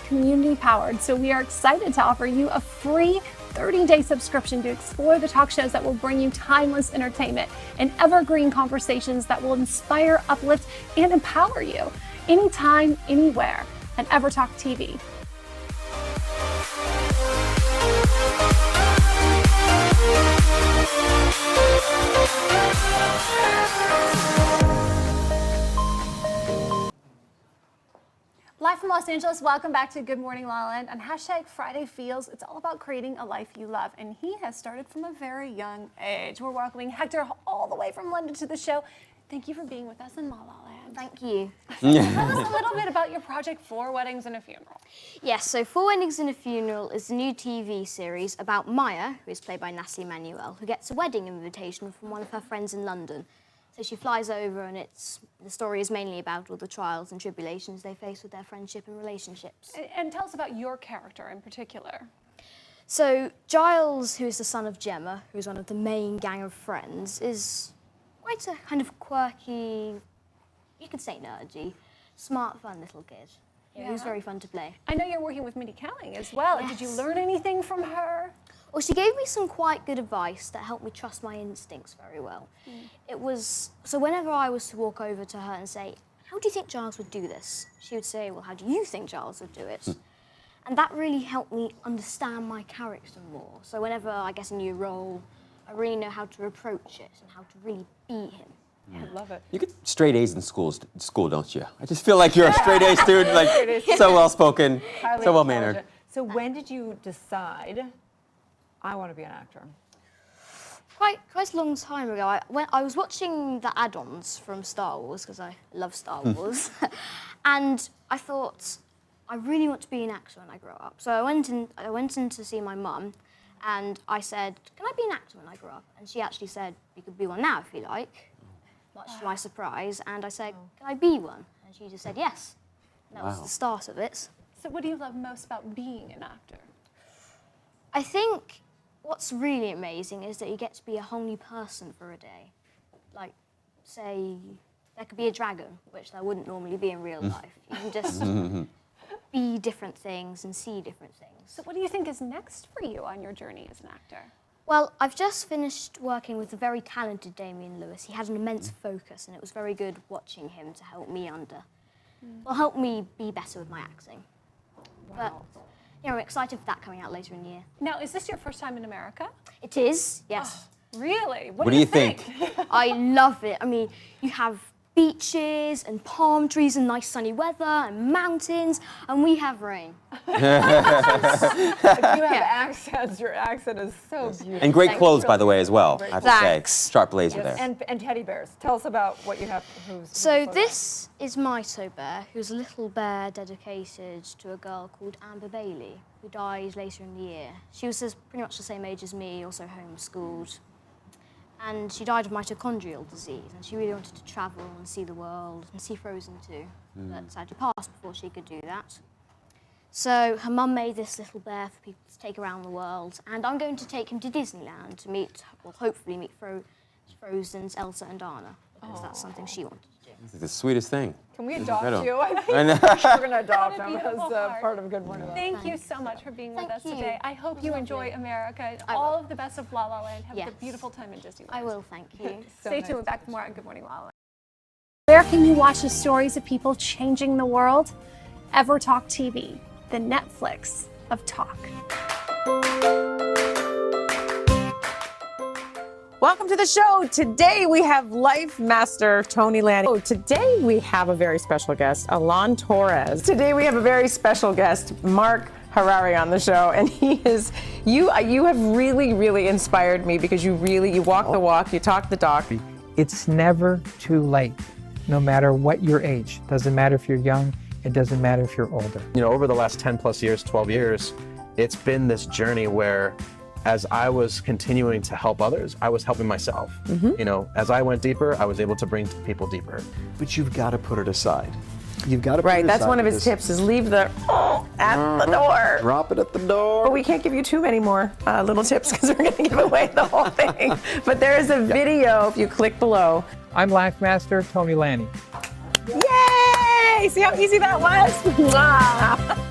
#community powered, so we are excited to offer you a free 30-day subscription to explore the talk shows that will bring you timeless entertainment and evergreen conversations that will inspire, uplift, and empower you anytime, anywhere on EverTalk TV. Live from Los Angeles, welcome back to Good Morning La La Land. On hashtag Friday Feels, it's all about creating a life you love. And he has started from a very young age. We're welcoming Hector all the way from London to the show. Thank you for being with us in La La Land. Thank you. Tell us a little bit about your project, 4 Weddings and a Funeral. Yes, so 4 Weddings and a Funeral is a new TV series about Maya, who is played by Nassie Manuel, who gets a wedding invitation from one of her friends in London. So she flies over, and the story is mainly about all the trials and tribulations they face with their friendship and relationships. And tell us about your character in particular. So Giles, who is the son of Gemma, who is one of the main gang of friends, is quite a kind of quirky, you could say nerdy, smart, fun little kid. Yeah. Who's very fun to play. I know you're working with Mindy Kaling as well. Yes. Did you learn anything from her? Well, she gave me some quite good advice that helped me trust my instincts very well. It was, so whenever I was to walk over to her and say, how do you think Giles would do this? She would say, well, how do you think Giles would do it? And that really helped me understand my character more. So whenever I get a new role, I really know how to approach it and how to really be him. I love it. You get straight A's in school, don't you? I just feel like you're a straight A student, like so well-spoken, Highly so well-mannered. intelligent. So when did you decide, I want to be an actor? Quite a long time ago. I was watching the add-ons from Star Wars, because I love Star Wars, and I thought, I really want to be an actor when I grow up. So I went in to see my mum, and I said, can I be an actor when I grow up? And she actually said, you could be one now if you like, much to my surprise. And I said, can I be one? And she just said yes. And that was the start of it. So what do you love most about being an actor? I think what's really amazing is that you get to be a whole new person for a day. Like, say, there could be a dragon, which there wouldn't normally be in real life. You can just be different things and see different things. So what do you think is next for you on your journey as an actor? Well, I've just finished working with the very talented Damian Lewis. He had an immense focus, and it was very good watching him to help me help me be better with my acting. Wow. But, I'm excited for that coming out later in the year. Now, is this your first time in America? It is, yes. Oh, really? What do you think? I love it. I mean, you have beaches and palm trees and nice sunny weather and mountains, and we have rain. You have accents. Your accent is so beautiful. And great clothes, by the way, as well, I have to say. Sharp blazer there. And teddy bears. Tell us about what you have. So this is Mito Bear, who's a little bear dedicated to a girl called Amber Bailey, who died later in the year. She was pretty much the same age as me, also homeschooled. And she died of mitochondrial disease, and she really wanted to travel and see the world, and see Frozen too. But sadly passed before she could do that. So her mum made this little bear for people to take around the world, and I'm going to take him to Disneyland to hopefully meet Frozen's Elsa and Anna, because that's something she wanted to do. This is the sweetest thing. Can we adopt you? I think I know. we're going to adopt him as part of Good Morning. Thank you so much for being with us today. I hope you enjoy America. All of the best of La La Land. Have a beautiful time in Disneyland. I will, thank you. Stay tuned. We're back for more on Good Morning La La Land. Where can you watch the stories of people changing the world? EverTalk TV, the Netflix of talk. Welcome to the show. Today we have Life Master Tony Lanning. Today we have a very special guest, Alon Torres. Today we have a very special guest, Mark Harari, on the show, and he is you have really inspired me, because you walk the walk, you talk the talk. It's never too late, no matter what your age. Doesn't matter if you're young, it doesn't matter if you're older. Over the last 10 plus years, 12 years, it's been this journey where as I was continuing to help others, I was helping myself. As I went deeper, I was able to bring people deeper. But you've got to put it aside. You've got to put it aside. Right, that's one of his tips, is leave the at the door. Drop it at the door. But we can't give you too many more little tips, because we're going to give away the whole thing. But there is a video, if you click below. I'm Life Master Tony Lanning. Yay! See how easy that was?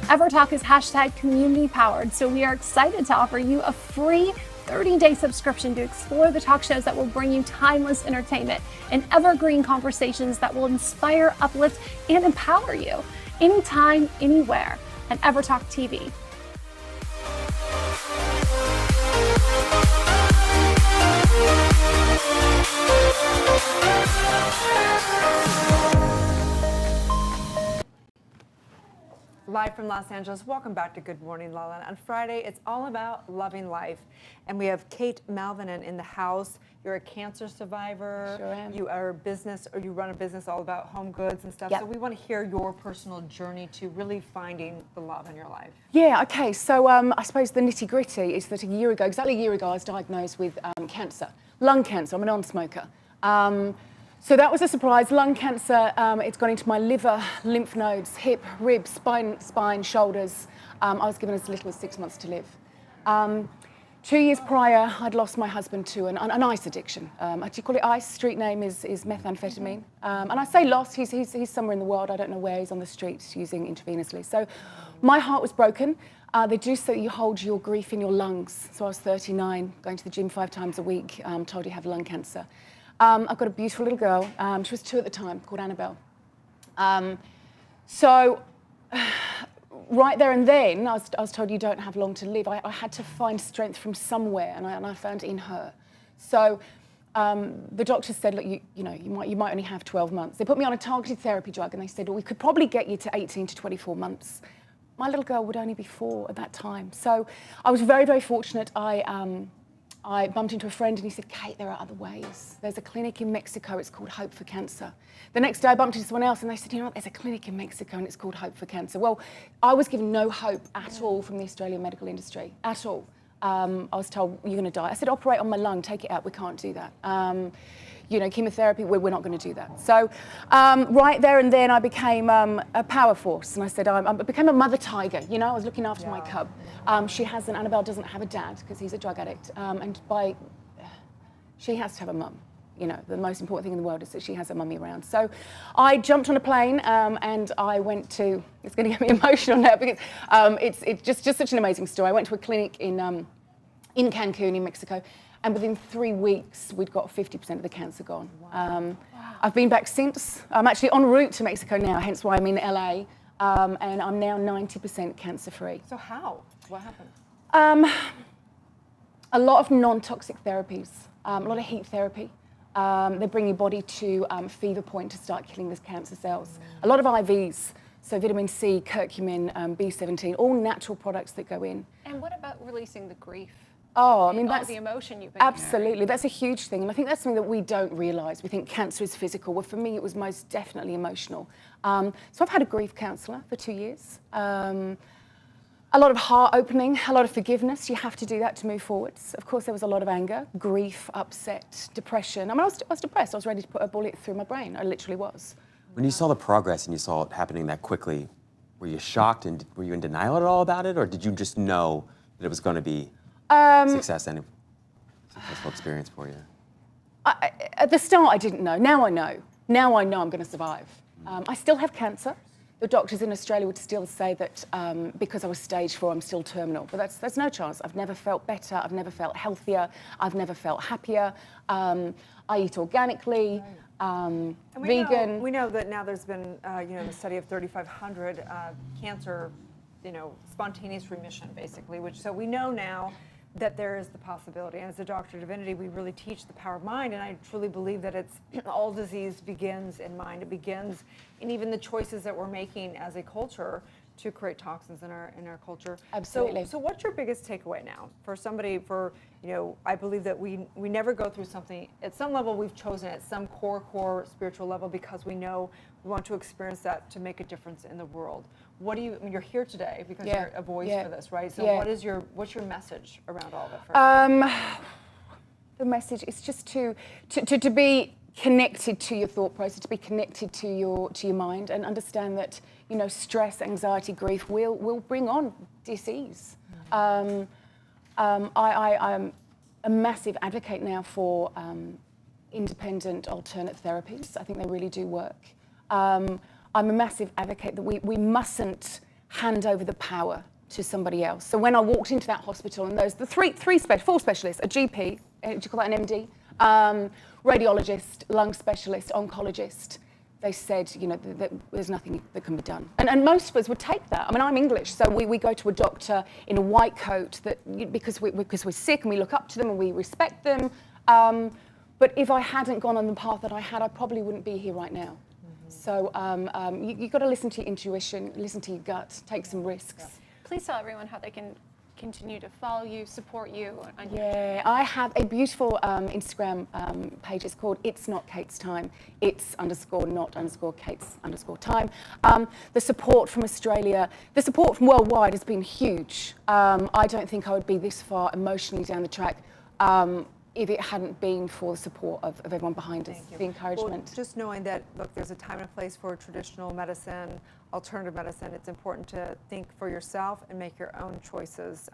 EverTalk is hashtag community powered, so we are excited to offer you a free 30-day subscription to explore the talk shows that will bring you timeless entertainment and evergreen conversations that will inspire, uplift, and empower you anytime, anywhere at EverTalk TV. live from Los Angeles. Welcome back to Good Morning La La. On Friday, it's all about loving life. And we have Kate Malvinen in the house. You're a cancer survivor. Sure am. You are you run a business all about home goods and stuff. Yep. So we want to hear your personal journey to really finding the love in your life. Yeah, okay. So I suppose the nitty gritty is that exactly a year ago, I was diagnosed with cancer, lung cancer. I'm a non-smoker. So that was a surprise. Lung cancer, it's gone into my liver, lymph nodes, hip, ribs, spine, shoulders. I was given as little as 6 months to live. 2 years prior, I'd lost my husband to an ice addiction. I do call it ice. Street name is methamphetamine. And I say lost, he's somewhere in the world. I don't know where. He's on the streets using intravenously. So my heart was broken. They do so that you hold your grief in your lungs. So I was 39, going to the gym 5 times a week, told you have lung cancer. I've got a beautiful little girl. She was 2 at the time, called Annabelle. So right there and then, I was told you don't have long to live. I had to find strength from somewhere, and I found it in her. So the doctor said, look, you might only have 12 months. They put me on a targeted therapy drug, and they said, well, we could probably get you to 18 to 24 months. My little girl would only be 4 at that time. So I was very, very fortunate. I bumped into a friend and he said, Kate, there are other ways. There's a clinic in Mexico, it's called Hope for Cancer. The next day I bumped into someone else and they said, you know what, there's a clinic in Mexico and it's called Hope for Cancer. Well, I was given no hope at all from the Australian medical industry, at all. I was told, you're going to die. I said, operate on my lung, take it out, we can't do that. Chemotherapy, we're not going to do that. So right there and then I became a power force. And I said, I became a mother tiger. I was looking after my cub. Annabelle doesn't have a dad because he's a drug addict. She has to have a mum. The most important thing in the world is that she has a mummy around. So I jumped on a plane and I went to, it's going to get me emotional now because it's just such an amazing story. I went to a clinic in Cancun in Mexico. And within 3 weeks, we'd got 50% of the cancer gone. Wow. I've been back since. I'm actually en route to Mexico now, hence why I'm in LA. And I'm now 90% cancer-free. So how? What happened? A lot of non-toxic therapies, a lot of heat therapy. They bring your body to fever point to start killing the cancer cells. A lot of IVs, so vitamin C, curcumin, B17, all natural products that go in. And what about releasing the grief? Oh, I mean, that's the emotion you've been absolutely. carrying. That's a huge thing, and I think that's something that we don't realise. We think cancer is physical. Well, for me, it was most definitely emotional. So I've had a grief counsellor for 2 years. A lot of heart opening, a lot of forgiveness. You have to do that to move forwards. Of course, there was a lot of anger, grief, upset, depression. I mean, I was depressed. I was ready to put a bullet through my brain. I literally was. When you saw the progress and you saw it happening that quickly, were you shocked and were you in denial at all about it, or did you just know that it was going to be successful experience for you? At the start, I didn't know. Now I know. Now I know I'm going to survive. I still have cancer. The doctors in Australia would still say that because I was stage 4, I'm still terminal. But that's no chance. I've never felt better. I've never felt healthier. I've never felt happier. I eat organically. And vegan. We know that now there's been, the study of 3,500 cancer, spontaneous remission, basically. So we know now that there is the possibility. And as a doctor of divinity, we really teach the power of mind. And I truly believe that it's all disease begins in mind. It begins in even the choices that we're making as a culture to create toxins in our culture. Absolutely. So what's your biggest takeaway now for somebody? I believe that we never go through something at some level. We've chosen at some core spiritual level because we know we want to experience that to make a difference in the world. You're here today because you're a voice for this, right? So what's your message around all of it? The message is just to be connected to your thought process, to be connected to your mind, and understand that stress, anxiety, grief will bring on disease. I'm a massive advocate now for independent alternate therapies. I think they really do work. I'm a massive advocate that we mustn't hand over the power to somebody else. So when I walked into that hospital, and there's the four specialists, a GP, do you call that an MD? Radiologist, lung specialist, oncologist, they said, that there's nothing that can be done. And most of us would take that. I mean, I'm English, so we go to a doctor in a white coat because we're sick and we look up to them and we respect them. But if I hadn't gone on the path that I had, I probably wouldn't be here right now. So you got to listen to your intuition, listen to your gut, take some risks. Please tell everyone how they can continue to follow you, support you. Yeah, I have a beautiful Instagram page. It's called It's Not Kate's Time. It's _not_Kate's_time. The support from Australia, the support from worldwide has been huge. I don't think I would be this far emotionally down the track if it hadn't been for the support of everyone behind us, the encouragement. Well, just knowing that, look, there's a time and a place for traditional medicine, alternative medicine. It's important to think for yourself and make your own choices.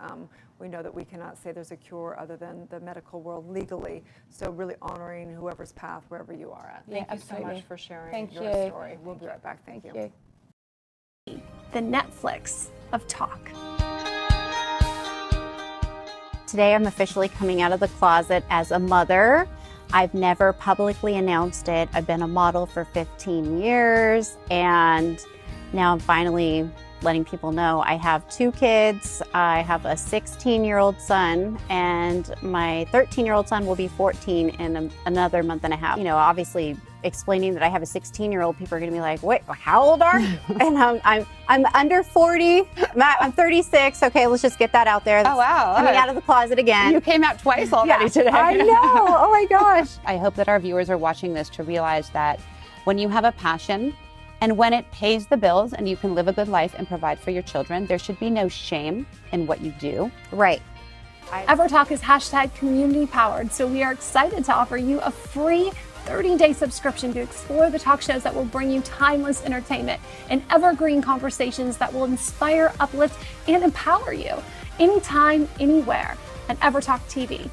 We know that we cannot say there's a cure other than the medical world legally. So really honoring whoever's path, wherever you are at. Thank you so much for sharing your story. We'll be right back. Thank you. The Netflix of talk. Today I'm officially coming out of the closet as a mother. I've never publicly announced it. I've been a model for 15 years, and now I'm finally letting people know I have 2 kids. I have a 16-year-old son, and my 13-year-old son will be 14 in another month and a half. You know, obviously explaining that I have a 16-year-old, people are gonna be like, wait, how old are you? And I'm under 40, I'm 36. Okay, let's just get that out there. Oh, wow. Coming out of the closet again. You came out twice already today. I know, oh my gosh. I hope that our viewers are watching this to realize that when you have a passion and when it pays the bills and you can live a good life and provide for your children, there should be no shame in what you do. Right. EverTalk is #community powered, so we are excited to offer you a free 30-day subscription to explore the talk shows that will bring you timeless entertainment and evergreen conversations that will inspire, uplift, and empower you anytime, anywhere at EverTalk TV.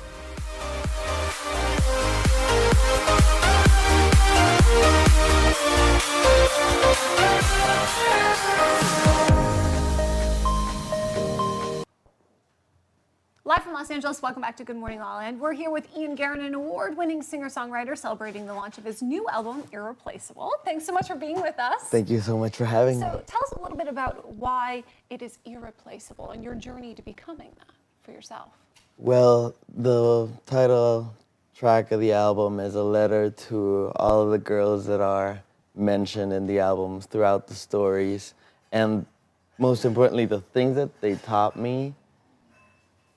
Live from Los Angeles, welcome back to Good Morning La La Land. We're here with Ian Guerin, an award-winning singer-songwriter celebrating the launch of his new album, Irreplaceable. Thanks so much for being with us. Thank you so much for having me. So tell us a little bit about why it is irreplaceable and your journey to becoming that for yourself. Well, the title track of the album is a letter to all of the girls that are mentioned in the albums throughout the stories. And most importantly, the things that they taught me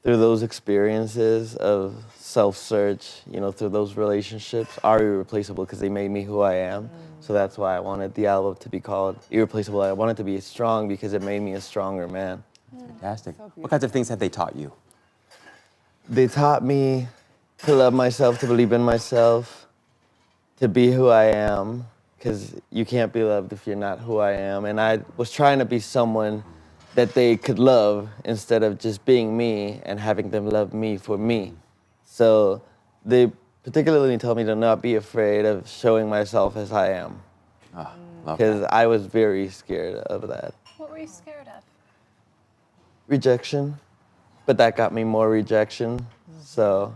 through those experiences of self-search, you know, through those relationships are irreplaceable because they made me who I am. So that's why I wanted the album to be called Irreplaceable. I wanted to be strong because it made me a stronger man. Fantastic. What kinds of things have they taught you? They taught me to love myself, to believe in myself, to be who I am, because you can't be loved if you're not who I am. And I was trying to be someone that they could love instead of just being me and having them love me for me. So they particularly told me to not be afraid of showing myself as I am. Because I was very scared of that. What were you scared of? Rejection, but that got me more rejection. So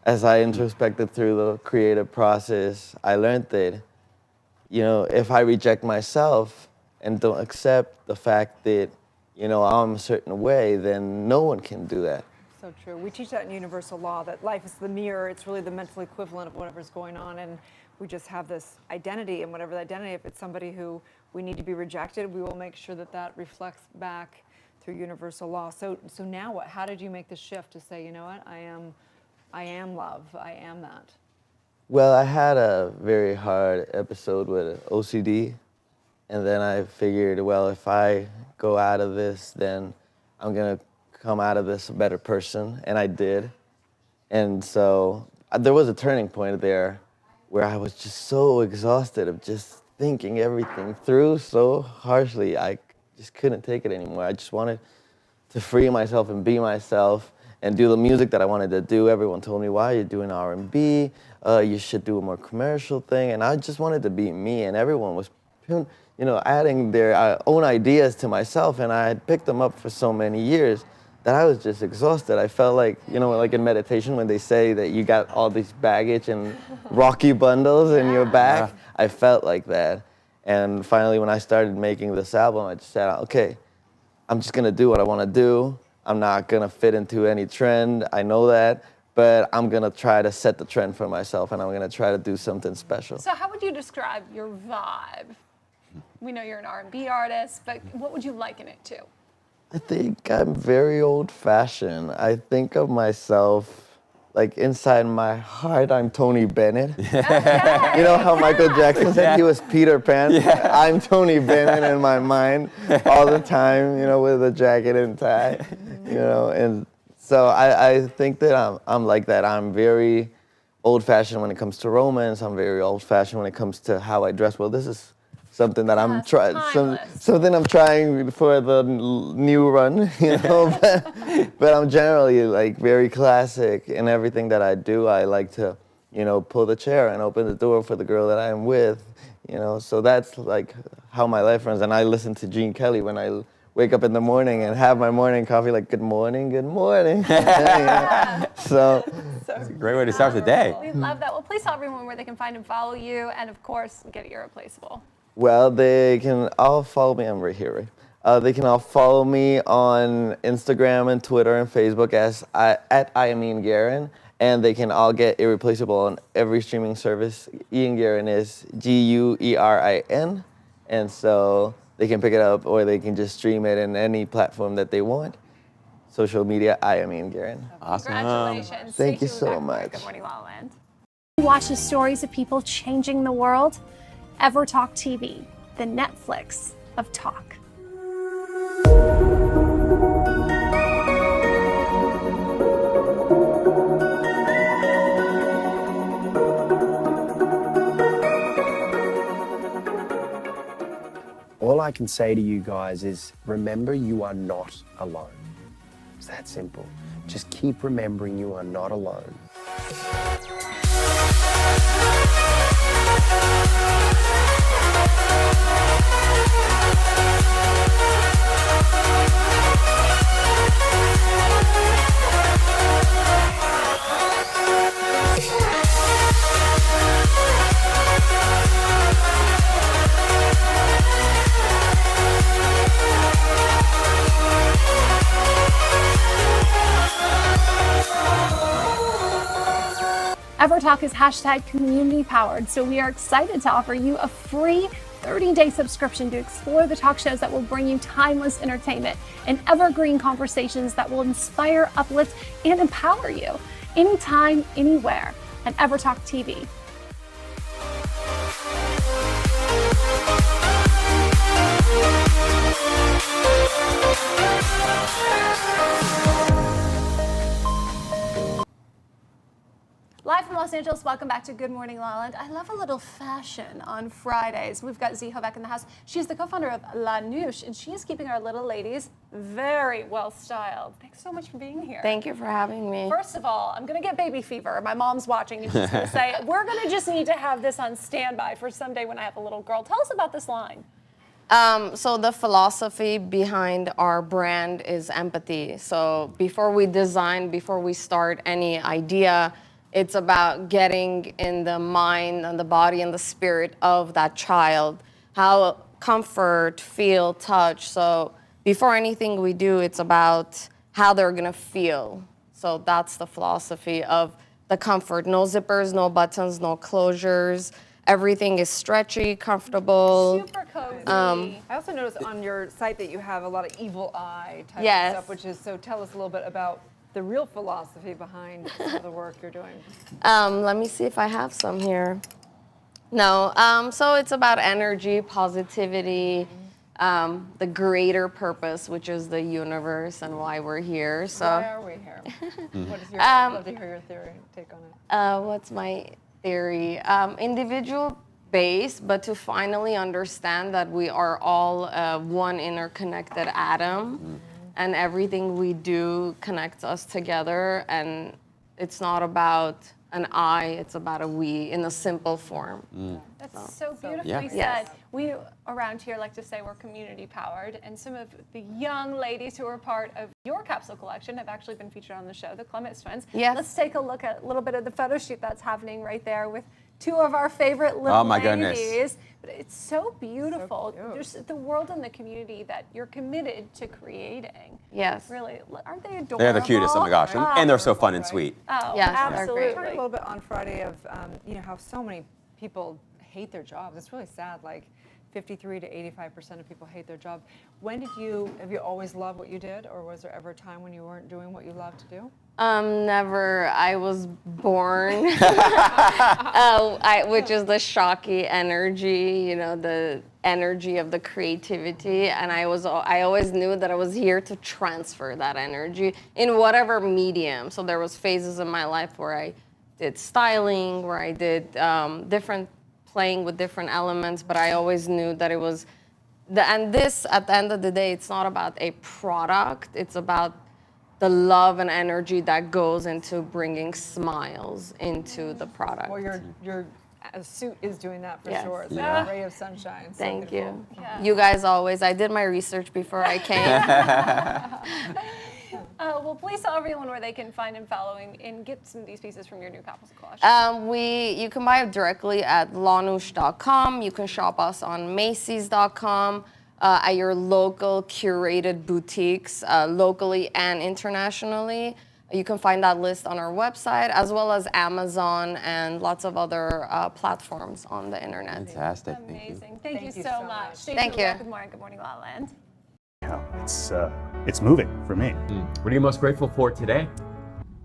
as I introspected through the creative process, I learned that, you know, if I reject myself and don't accept the fact that, you know, I'm a certain way, then no one can do that. So true. We teach that in universal law, that life is the mirror. It's really the mental equivalent of whatever's going on. And we just have this identity, and whatever the identity, if it's somebody who we need to be rejected, we will make sure that that reflects back through universal law. So now what? How did you make the shift to say, you know what, I am love, I am that? Well, I had a very hard episode with OCD. And then I figured, well, if I go out of this, then I'm going to come out of this a better person. And I did. And so there was a turning point there where I was just so exhausted of just thinking everything through so harshly. I just couldn't take it anymore. I just wanted to free myself and be myself and do the music that I wanted to do. Everyone told me, why are you doing R&B? You should do a more commercial thing. And I just wanted to be me. And everyone was, you know, adding their own ideas to myself, and I had picked them up for so many years that I was just exhausted. I felt like, you know, like in meditation when they say that you got all these baggage and rocky bundles in your back, I felt like that. And finally, when I started making this album, I just said, okay, I'm just gonna do what I wanna do. I'm not gonna fit into any trend, I know that, but I'm gonna try to set the trend for myself, and I'm gonna try to do something special. So how would you describe your vibe? We know you're an R&B artist, but what would you liken it to? I think I'm very old-fashioned. I think of myself, like inside my heart, I'm Tony Bennett. You know how Michael Jackson said he was Peter Pan? Yeah. I'm Tony Bennett in my mind all the time, you know, with a jacket and tie, you know. And so I think that I'm like that. I'm very old-fashioned when it comes to romance. I'm very old-fashioned when it comes to how I dress. Well, this is something that I'm trying, something I'm trying for the new run, you know. But I'm generally like very classic in everything that I do. I like to, you know, pull the chair and open the door for the girl that I'm with, you know. So that's like how my life runs. And I listen to Gene Kelly when I wake up in the morning and have my morning coffee. Like, good morning, good morning. So it's a great way to start the day. We love that. Well, please tell everyone where they can find and follow you, and of course, get Irreplaceable. Well, they can all follow me. I'm right here, right? They can all follow me on Instagram and Twitter and Facebook at I am Ian Guerin, and they can all get Irreplaceable on every streaming service. Ian Guerin is Guerin, and so they can pick it up or they can just stream it in any platform that they want. Social media, I am Ian Guerin. Awesome. Congratulations. Thank you so much. Good Morning La La Land. Watch the stories of people changing the world. Ever Talk TV, the Netflix of talk. All I can say to you guys is remember you are not alone. It's that simple. Just keep remembering you are not alone. EverTalk is #community powered, so we are excited to offer you a free 30-day subscription to explore the talk shows that will bring you timeless entertainment and evergreen conversations that will inspire, uplift, and empower you anytime, anywhere at EverTalk TV. Live from Los Angeles, welcome back to Good Morning La La Land. I love a little fashion on Fridays. We've got Ziho back in the house. She's the co-founder of La Nouche, and she is keeping our little ladies very well styled. Thanks so much for being here. Thank you for having me. First of all, I'm gonna get baby fever. My mom's watching, and she's gonna say, we're gonna just need to have this on standby for someday when I have a little girl. Tell us about this line. So the philosophy behind our brand is empathy. So before we design, before we start any idea, it's about getting in the mind and the body and the spirit of that child, how comfort, feel, touch. So before anything we do, it's about how they're gonna feel. So that's the philosophy of the comfort. No zippers, no buttons, no closures. Everything is stretchy, comfortable. Super cozy. I also noticed on your site that you have a lot of evil eye type Yes. stuff, which is, so tell us a little bit about the real philosophy behind some of the work you're doing. Let me see if I have some here. No, so it's about energy, positivity, the greater purpose, which is the universe and why we're here. So Why are we here? What is your, I'd love to hear your theory, take on it. What's my theory? Individual based, but to finally understand that we are all one interconnected atom. And everything we do connects us together, and it's not about an I, it's about a we in a simple form. That's so beautifully Yeah. said. Yes. We around here like to say we're community powered, and some of the young ladies who are part of your capsule collection have actually been featured on the show, the Clements twins. Yes. Let's take a look at a little bit of the photo shoot that's happening right there with two of our favorite little Oh, my goodness. ladies. But it's so beautiful. There's the world and the community that you're committed to creating. Yes. Really, aren't they adorable? They're the cutest. Oh my gosh, and they're so fun and sweet. Oh, Yes, they're absolutely. We talked a little bit on Friday of how so many people hate their jobs. It's really sad. Like 53 to 85% of people hate their job. Have you always loved what you did, or was there ever a time when you weren't doing what you loved to do? Never. I was born, which is the shocky energy, the energy of the creativity. And I always knew that I was here to transfer that energy in whatever medium. So there was phases in my life where I did styling, where I did playing with different elements, but I always knew that it was, at the end of the day, it's not about a product, it's about the love and energy that goes into bringing smiles into the product. Well, your suit is doing that for sure. It's Yeah. like a ray of sunshine. So Thank you. beautiful. Yeah. You guys always, I did my research before I came. Well, please tell everyone where they can find and follow and get some of these pieces from your new Capitals Collection. You can buy it directly at lanush.com. You can shop us on Macy's.com, at your local curated boutiques, locally and internationally. You can find that list on our website, as well as Amazon and lots of other platforms on the internet. Fantastic. Amazing. Thank you so much. Thank you. Good morning. Good morning, La La Land. It's moving for me. What are you most grateful for today?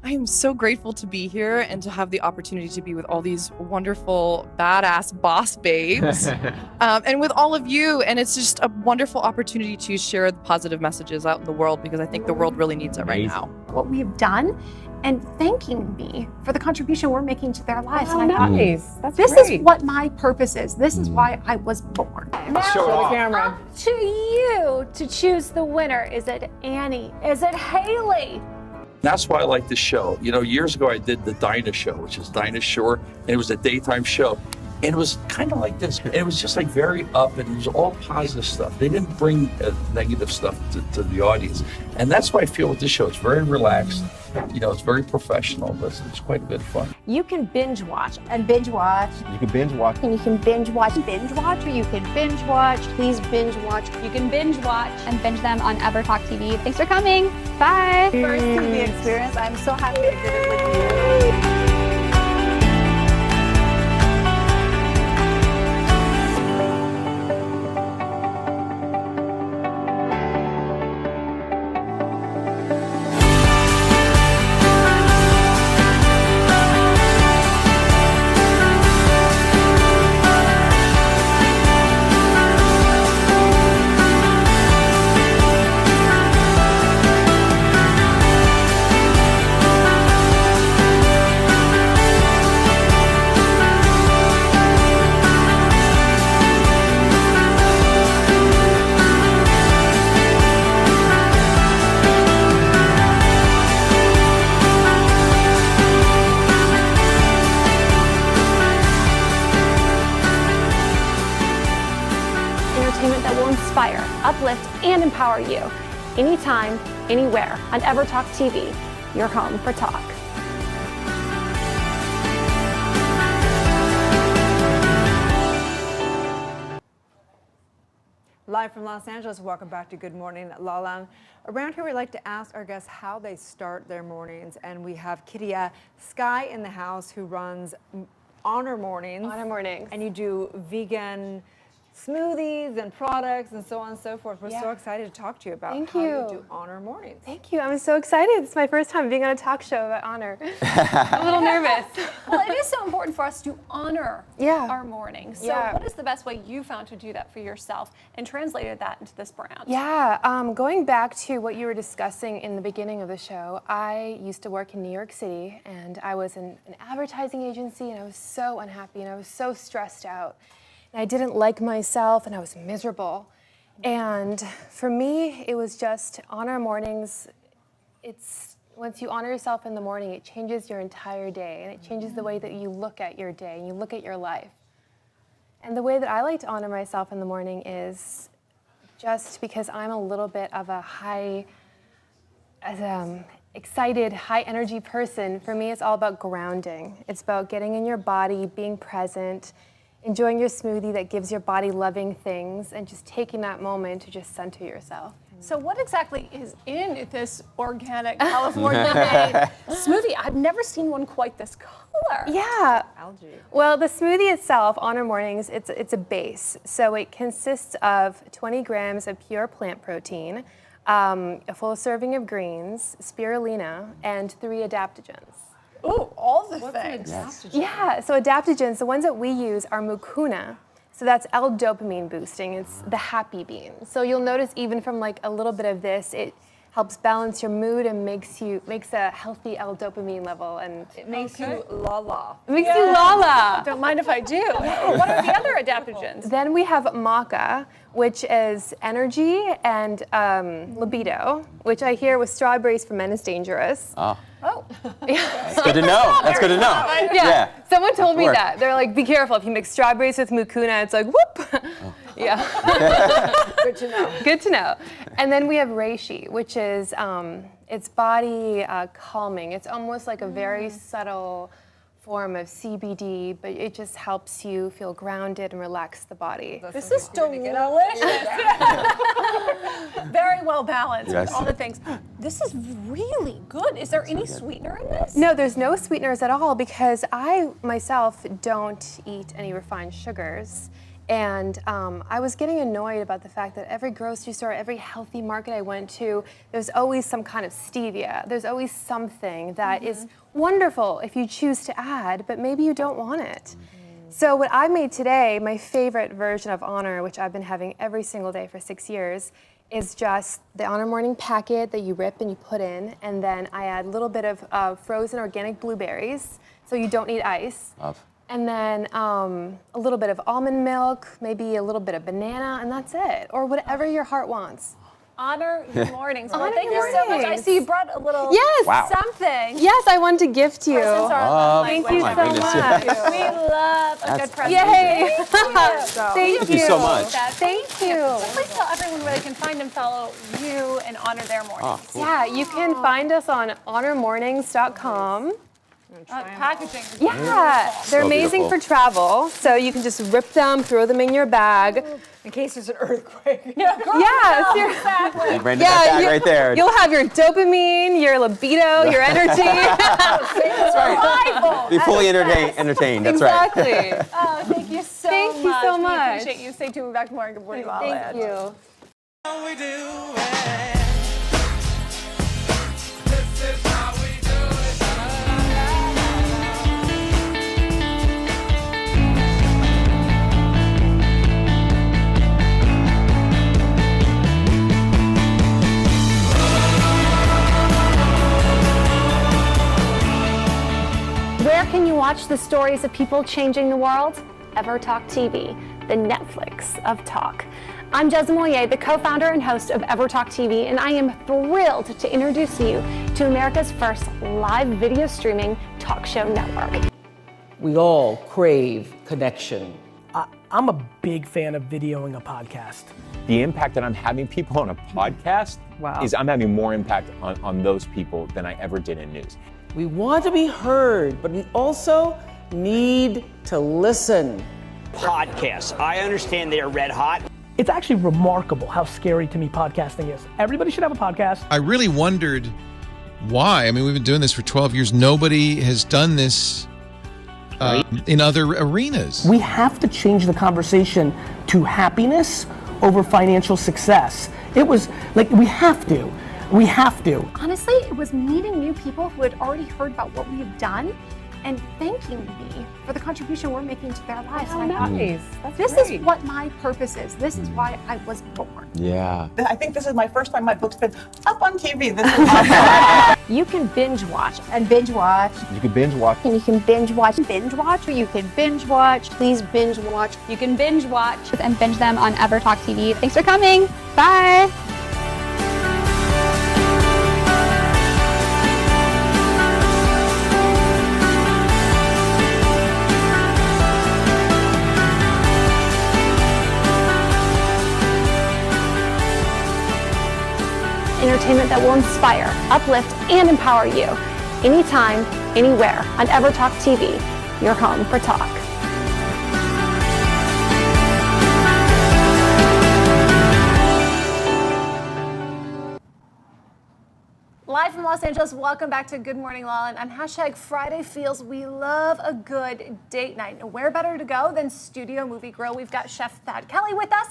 I am so grateful to be here and to have the opportunity to be with all these wonderful, badass boss babes and with all of you. And it's just a wonderful opportunity to share the positive messages out in the world, because I think the world really needs it right now. What we've done and thanking me for the contribution we're making to their lives. Oh, and I thought, nice. That's this great. is what my purpose is. This is why I was born. Now, Show the camera. up to you to choose the winner. Is it Annie? Is it Haley? That's why I like this show. Years ago I did the Dinah Show, which is Dinah Shore, and it was a daytime show. And it was kind of like this. And it was just like very up, and it was all positive stuff. They didn't bring negative stuff to the audience. And that's why I feel with this show. It's very relaxed. It's very professional, but it's quite a bit of fun. You can binge watch and binge watch. You can binge watch. And you can binge watch. Binge watch, or you can binge watch. Please binge watch. You can binge watch. And binge them on EverTalk TV. Thanks for coming. Bye. First TV experience. I'm so happy I did it with you. Inspire, uplift, and empower you. Anytime, anywhere on EverTalk TV, your home for talk. Live from Los Angeles, welcome back to Good Morning La La. Around here, we like to ask our guests how they start their mornings, and we have Kittia Sky in the house who runs Honor Mornings. Honor Mornings. And you do vegan smoothies and products and so on and so forth. We're so excited to talk to you about how you do Honor Mornings. Thank you. I'm so excited. It's my first time being on a talk show about honor. I'm a little nervous. Well, it is so important for us to honor our mornings. So what is the best way you found to do that for yourself and translated that into this brand? Yeah, going back to what you were discussing in the beginning of the show, I used to work in New York City, and I was in an advertising agency, and I was so unhappy, and I was so stressed out. And I didn't like myself, and I was miserable. And for me, it was just Honor Mornings. It's once you honor yourself in the morning, it changes your entire day, and it changes the way that you look at your day and you look at your life. And the way that I like to honor myself in the morning is just because I'm a little bit of a high excited, high energy person, for me it's all about grounding. It's about getting in your body, being present, enjoying your smoothie that gives your body loving things, and just taking that moment to just center yourself. So what exactly is in this organic California-made smoothie? I've never seen one quite this color. Yeah. Algae. Well, the smoothie itself, Honor Mornings, it's a base. So it consists of 20 grams of pure plant protein, a full serving of greens, spirulina, and 3 adaptogens. Ooh, all the things. Yeah, so adaptogens, the ones that we use are mucuna. So that's L-dopamine boosting. It's the happy bean. So you'll notice even from like a little bit of this, it helps balance your mood and makes a healthy L-dopamine level, and it makes you la-la. It makes you la-la. Don't mind if I do. What are the other adaptogens? Then we have maca, which is energy and libido, which I hear with strawberries for men is dangerous. Oh. That's good to know. That's good to know. Yeah. Someone told me Work. that. They're like, be careful. If you mix strawberries with mucuna, it's like, whoop. Yeah. Good to know. Good to know. And then we have reishi, which is it's body calming. It's almost like a very subtle form of CBD, but it just helps you feel grounded and relax the body. This is delicious. Very well balanced with all the things. This is really good. Is there any sweetener in this? No, there's no sweeteners at all because I myself don't eat any refined sugars. And I was getting annoyed about the fact that every grocery store, every healthy market I went to, there's always some kind of stevia. There's always something that is wonderful if you choose to add, but maybe you don't want it. So what I made today, my favorite version of Honor, which I've been having every single day for 6 years, is just the Honor Morning packet that you rip and you put in, and then I add a little bit of frozen organic blueberries, so you don't need ice. And then a little bit of almond milk, maybe a little bit of banana, and that's it. Or whatever your heart wants. Honor Mornings. Well, Honor thank you so much. I see you brought a little something. Yes, I wanted to gift you. Thank you so much. We love a good present. Yay. Thank you so much. Thank you. So please tell everyone where they can find and follow you and honor their mornings. Cool. Yeah, you can find us on honormornings.com. Packaging. Yeah, they're amazing for travel. So you can just rip them, throw them in your bag. In case there's an earthquake. Yeah, exactly. Right in the bag right there. You'll have your dopamine, your libido, your energy. That's right. Be fully entertained. That's exactly. right. Oh, thank you so much. Thank you so We much. appreciate you. Stay tuned. We're back tomorrow. Good morning, Thank you. We do it. This is how we do it. Where can you watch the stories of people changing the world? EverTalk TV, the Netflix of talk. I'm GMLA, the co-founder and host of EverTalk TV, and I am thrilled to introduce you to America's first live video streaming talk show network. We all crave connection. I'm a big fan of videoing a podcast. The impact that I'm having people on a podcast is I'm having more impact on those people than I ever did in news. We want to be heard, but we also need to listen. Podcasts, I understand they are red hot. It's actually remarkable how scary to me podcasting is. Everybody should have a podcast. I really wondered why. I mean, we've been doing this for 12 years. Nobody has done this in other arenas. We have to change the conversation to happiness over financial success. It was like, we have to. We have to. Honestly, it was meeting new people who had already heard about what we have done and thanking me for the contribution we're making to their lives. Oh, And I thought, nice. That's this great. is what my purpose is. This is why I was born. Yeah. I think this is my first time my book's been up on TV. This is awesome. You can binge watch and binge watch. You can binge watch. And you can binge watch, or you can binge watch. Please binge watch. You can binge watch And binge them on EverTalk TV. Thanks for coming. Bye. entertainment that will inspire, uplift, and empower you. Anytime, anywhere on EverTalk TV, your home for talk. Live from Los Angeles, welcome back to Good Morning Lawland. On hashtag Friday Feels, we love a good date night. And where better to go than Studio Movie Grill? We've got Chef Thad Kelly with us.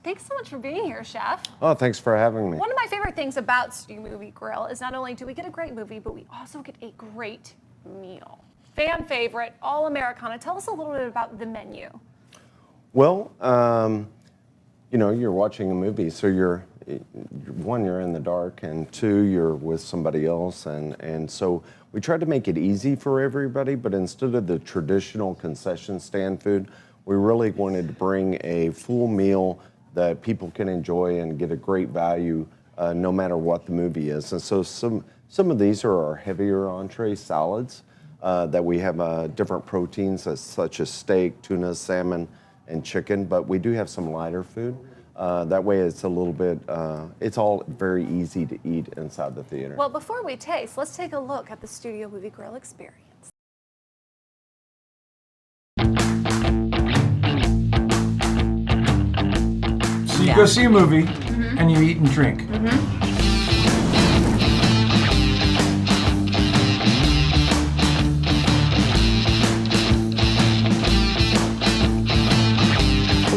Thanks so much for being here, Chef. Oh, thanks for having me. One of my favorite things about Studio Movie Grill is not only do we get a great movie, but we also get a great meal. Fan favorite, all Americana. Tell us a little bit about the menu. Well, you know, you're watching a movie, so you're in the dark, and two, you're with somebody else, and so we tried to make it easy for everybody, but instead of the traditional concession stand food, we really wanted to bring a full meal that people can enjoy and get a great value no matter what the movie is. And so some of these are our heavier entree salads that we have different proteins such as steak, tuna, salmon, and chicken, but we do have some lighter food. That way it's a little bit, it's all very easy to eat inside the theater. Well, before we taste, let's take a look at the Studio Movie Grill experience. So you go see a movie and you eat and drink.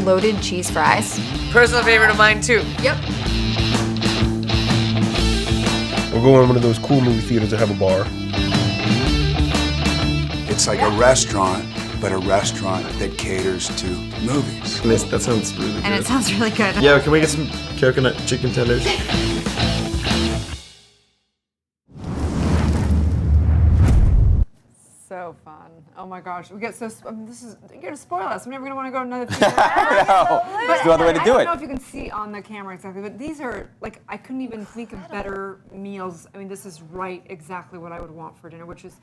Loaded cheese fries. Personal favorite of mine too. Yep. We're going to one of those cool movie theaters that have a bar. It's like a restaurant, but a restaurant that caters to movies. That sounds really good. And it sounds really good. Yeah, can we get some coconut chicken tenders? So fun. Oh my gosh. We get so, you're gonna spoil us. I'm never gonna wanna go to another theater. There's no other way to do I it. don't know if you can see on the camera exactly, but these are, like, I couldn't even think of better meals. I mean, this is right exactly what I would want for dinner, which is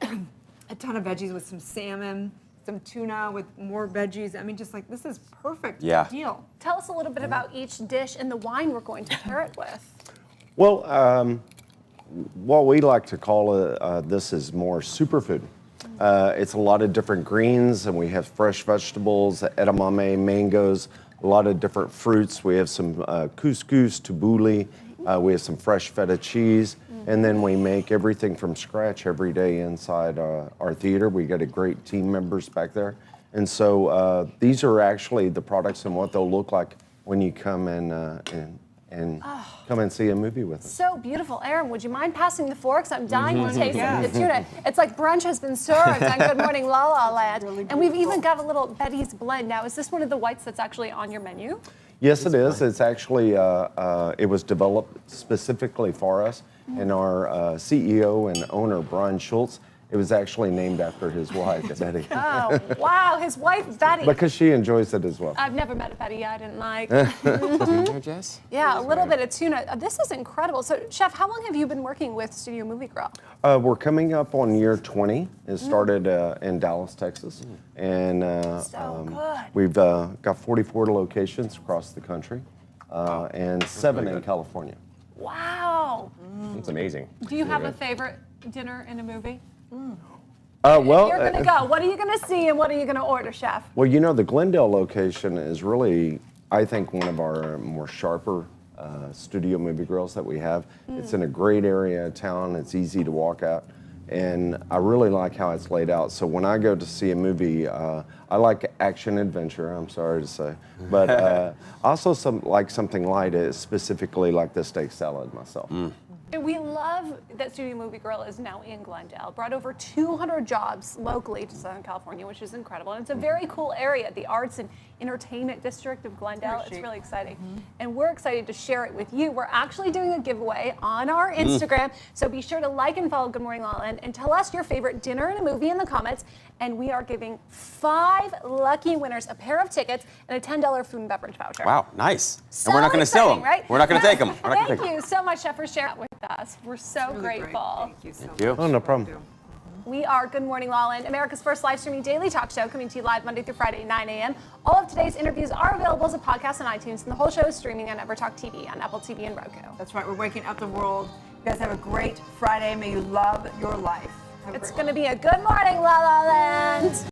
a ton of veggies with some salmon, some tuna with more veggies. I mean, just like, this is perfect deal. Tell us a little bit about each dish and the wine we're going to pair it with. Well, what we like to call this is more superfood. It's a lot of different greens, and we have fresh vegetables, edamame, mangoes, a lot of different fruits. We have some couscous, tabbouleh. We have some fresh feta cheese, and then we make everything from scratch every day inside our theater. We got a great team members back there, and so these are actually the products and what they'll look like when you come and come and see a movie with us. So beautiful. Aaron, would you mind passing the forks? I'm dying to taste the tuna. It's like brunch has been served on Good Morning La La Land. And we've even got a little Betty's Blend. Now, is this one of the whites that's actually on your menu? Yes, it is. It's actually, it was developed specifically for us. And our CEO and owner, Brian Schultz, it was actually named after his wife, Betty. Oh, wow. His wife, Betty. Because she enjoys it as well. I've never met a Betty I didn't like. Jess? Yeah, a little bit of tuna. This is incredible. So, Chef, how long have you been working with Studio Movie Grill? We're coming up on year 20. It started in Dallas, Texas. And we've got 44 locations across the country and 7 in California. Wow. It's amazing. Do you have a favorite dinner in a movie? Well, if you're going to go, what are you going to see and what are you going to order, Chef? Well, you know, the Glendale location is really, I think, one of our more sharper studio movie grills that we have. It's in a great area of town. It's easy to walk out. And I really like how it's laid out. So when I go to see a movie, I like action adventure, I'm sorry to say. But also like something light, specifically like the steak salad myself. And we love that Studio Movie Grill is now in Glendale. Brought over 200 jobs locally to Southern California, which is incredible. And it's a very cool area, the arts and entertainment district of Glendale. It's really exciting. And we're excited to share it with you. We're actually doing a giveaway on our Instagram. So be sure to like and follow Good Morning Lawland and tell us your favorite dinner and a movie in the comments. And we are giving 5 lucky winners a pair of tickets and a $10 food and beverage voucher. Wow, nice. So and we're not going to sell them. right? We're not going to take them. Thank you so much, Chef, for sharing with us. We're so grateful. Thank you so much. Thank you. Oh, no problem. We are Good Morning La La Land, America's first live streaming daily talk show, coming to you live Monday through Friday, 9 a.m. All of today's interviews are available as a podcast on iTunes, and the whole show is streaming on EverTalk TV, on Apple TV and Roku. That's right. We're waking up the world. You guys have a great Friday. May you love your life. It's going to be a good morning, La La Land.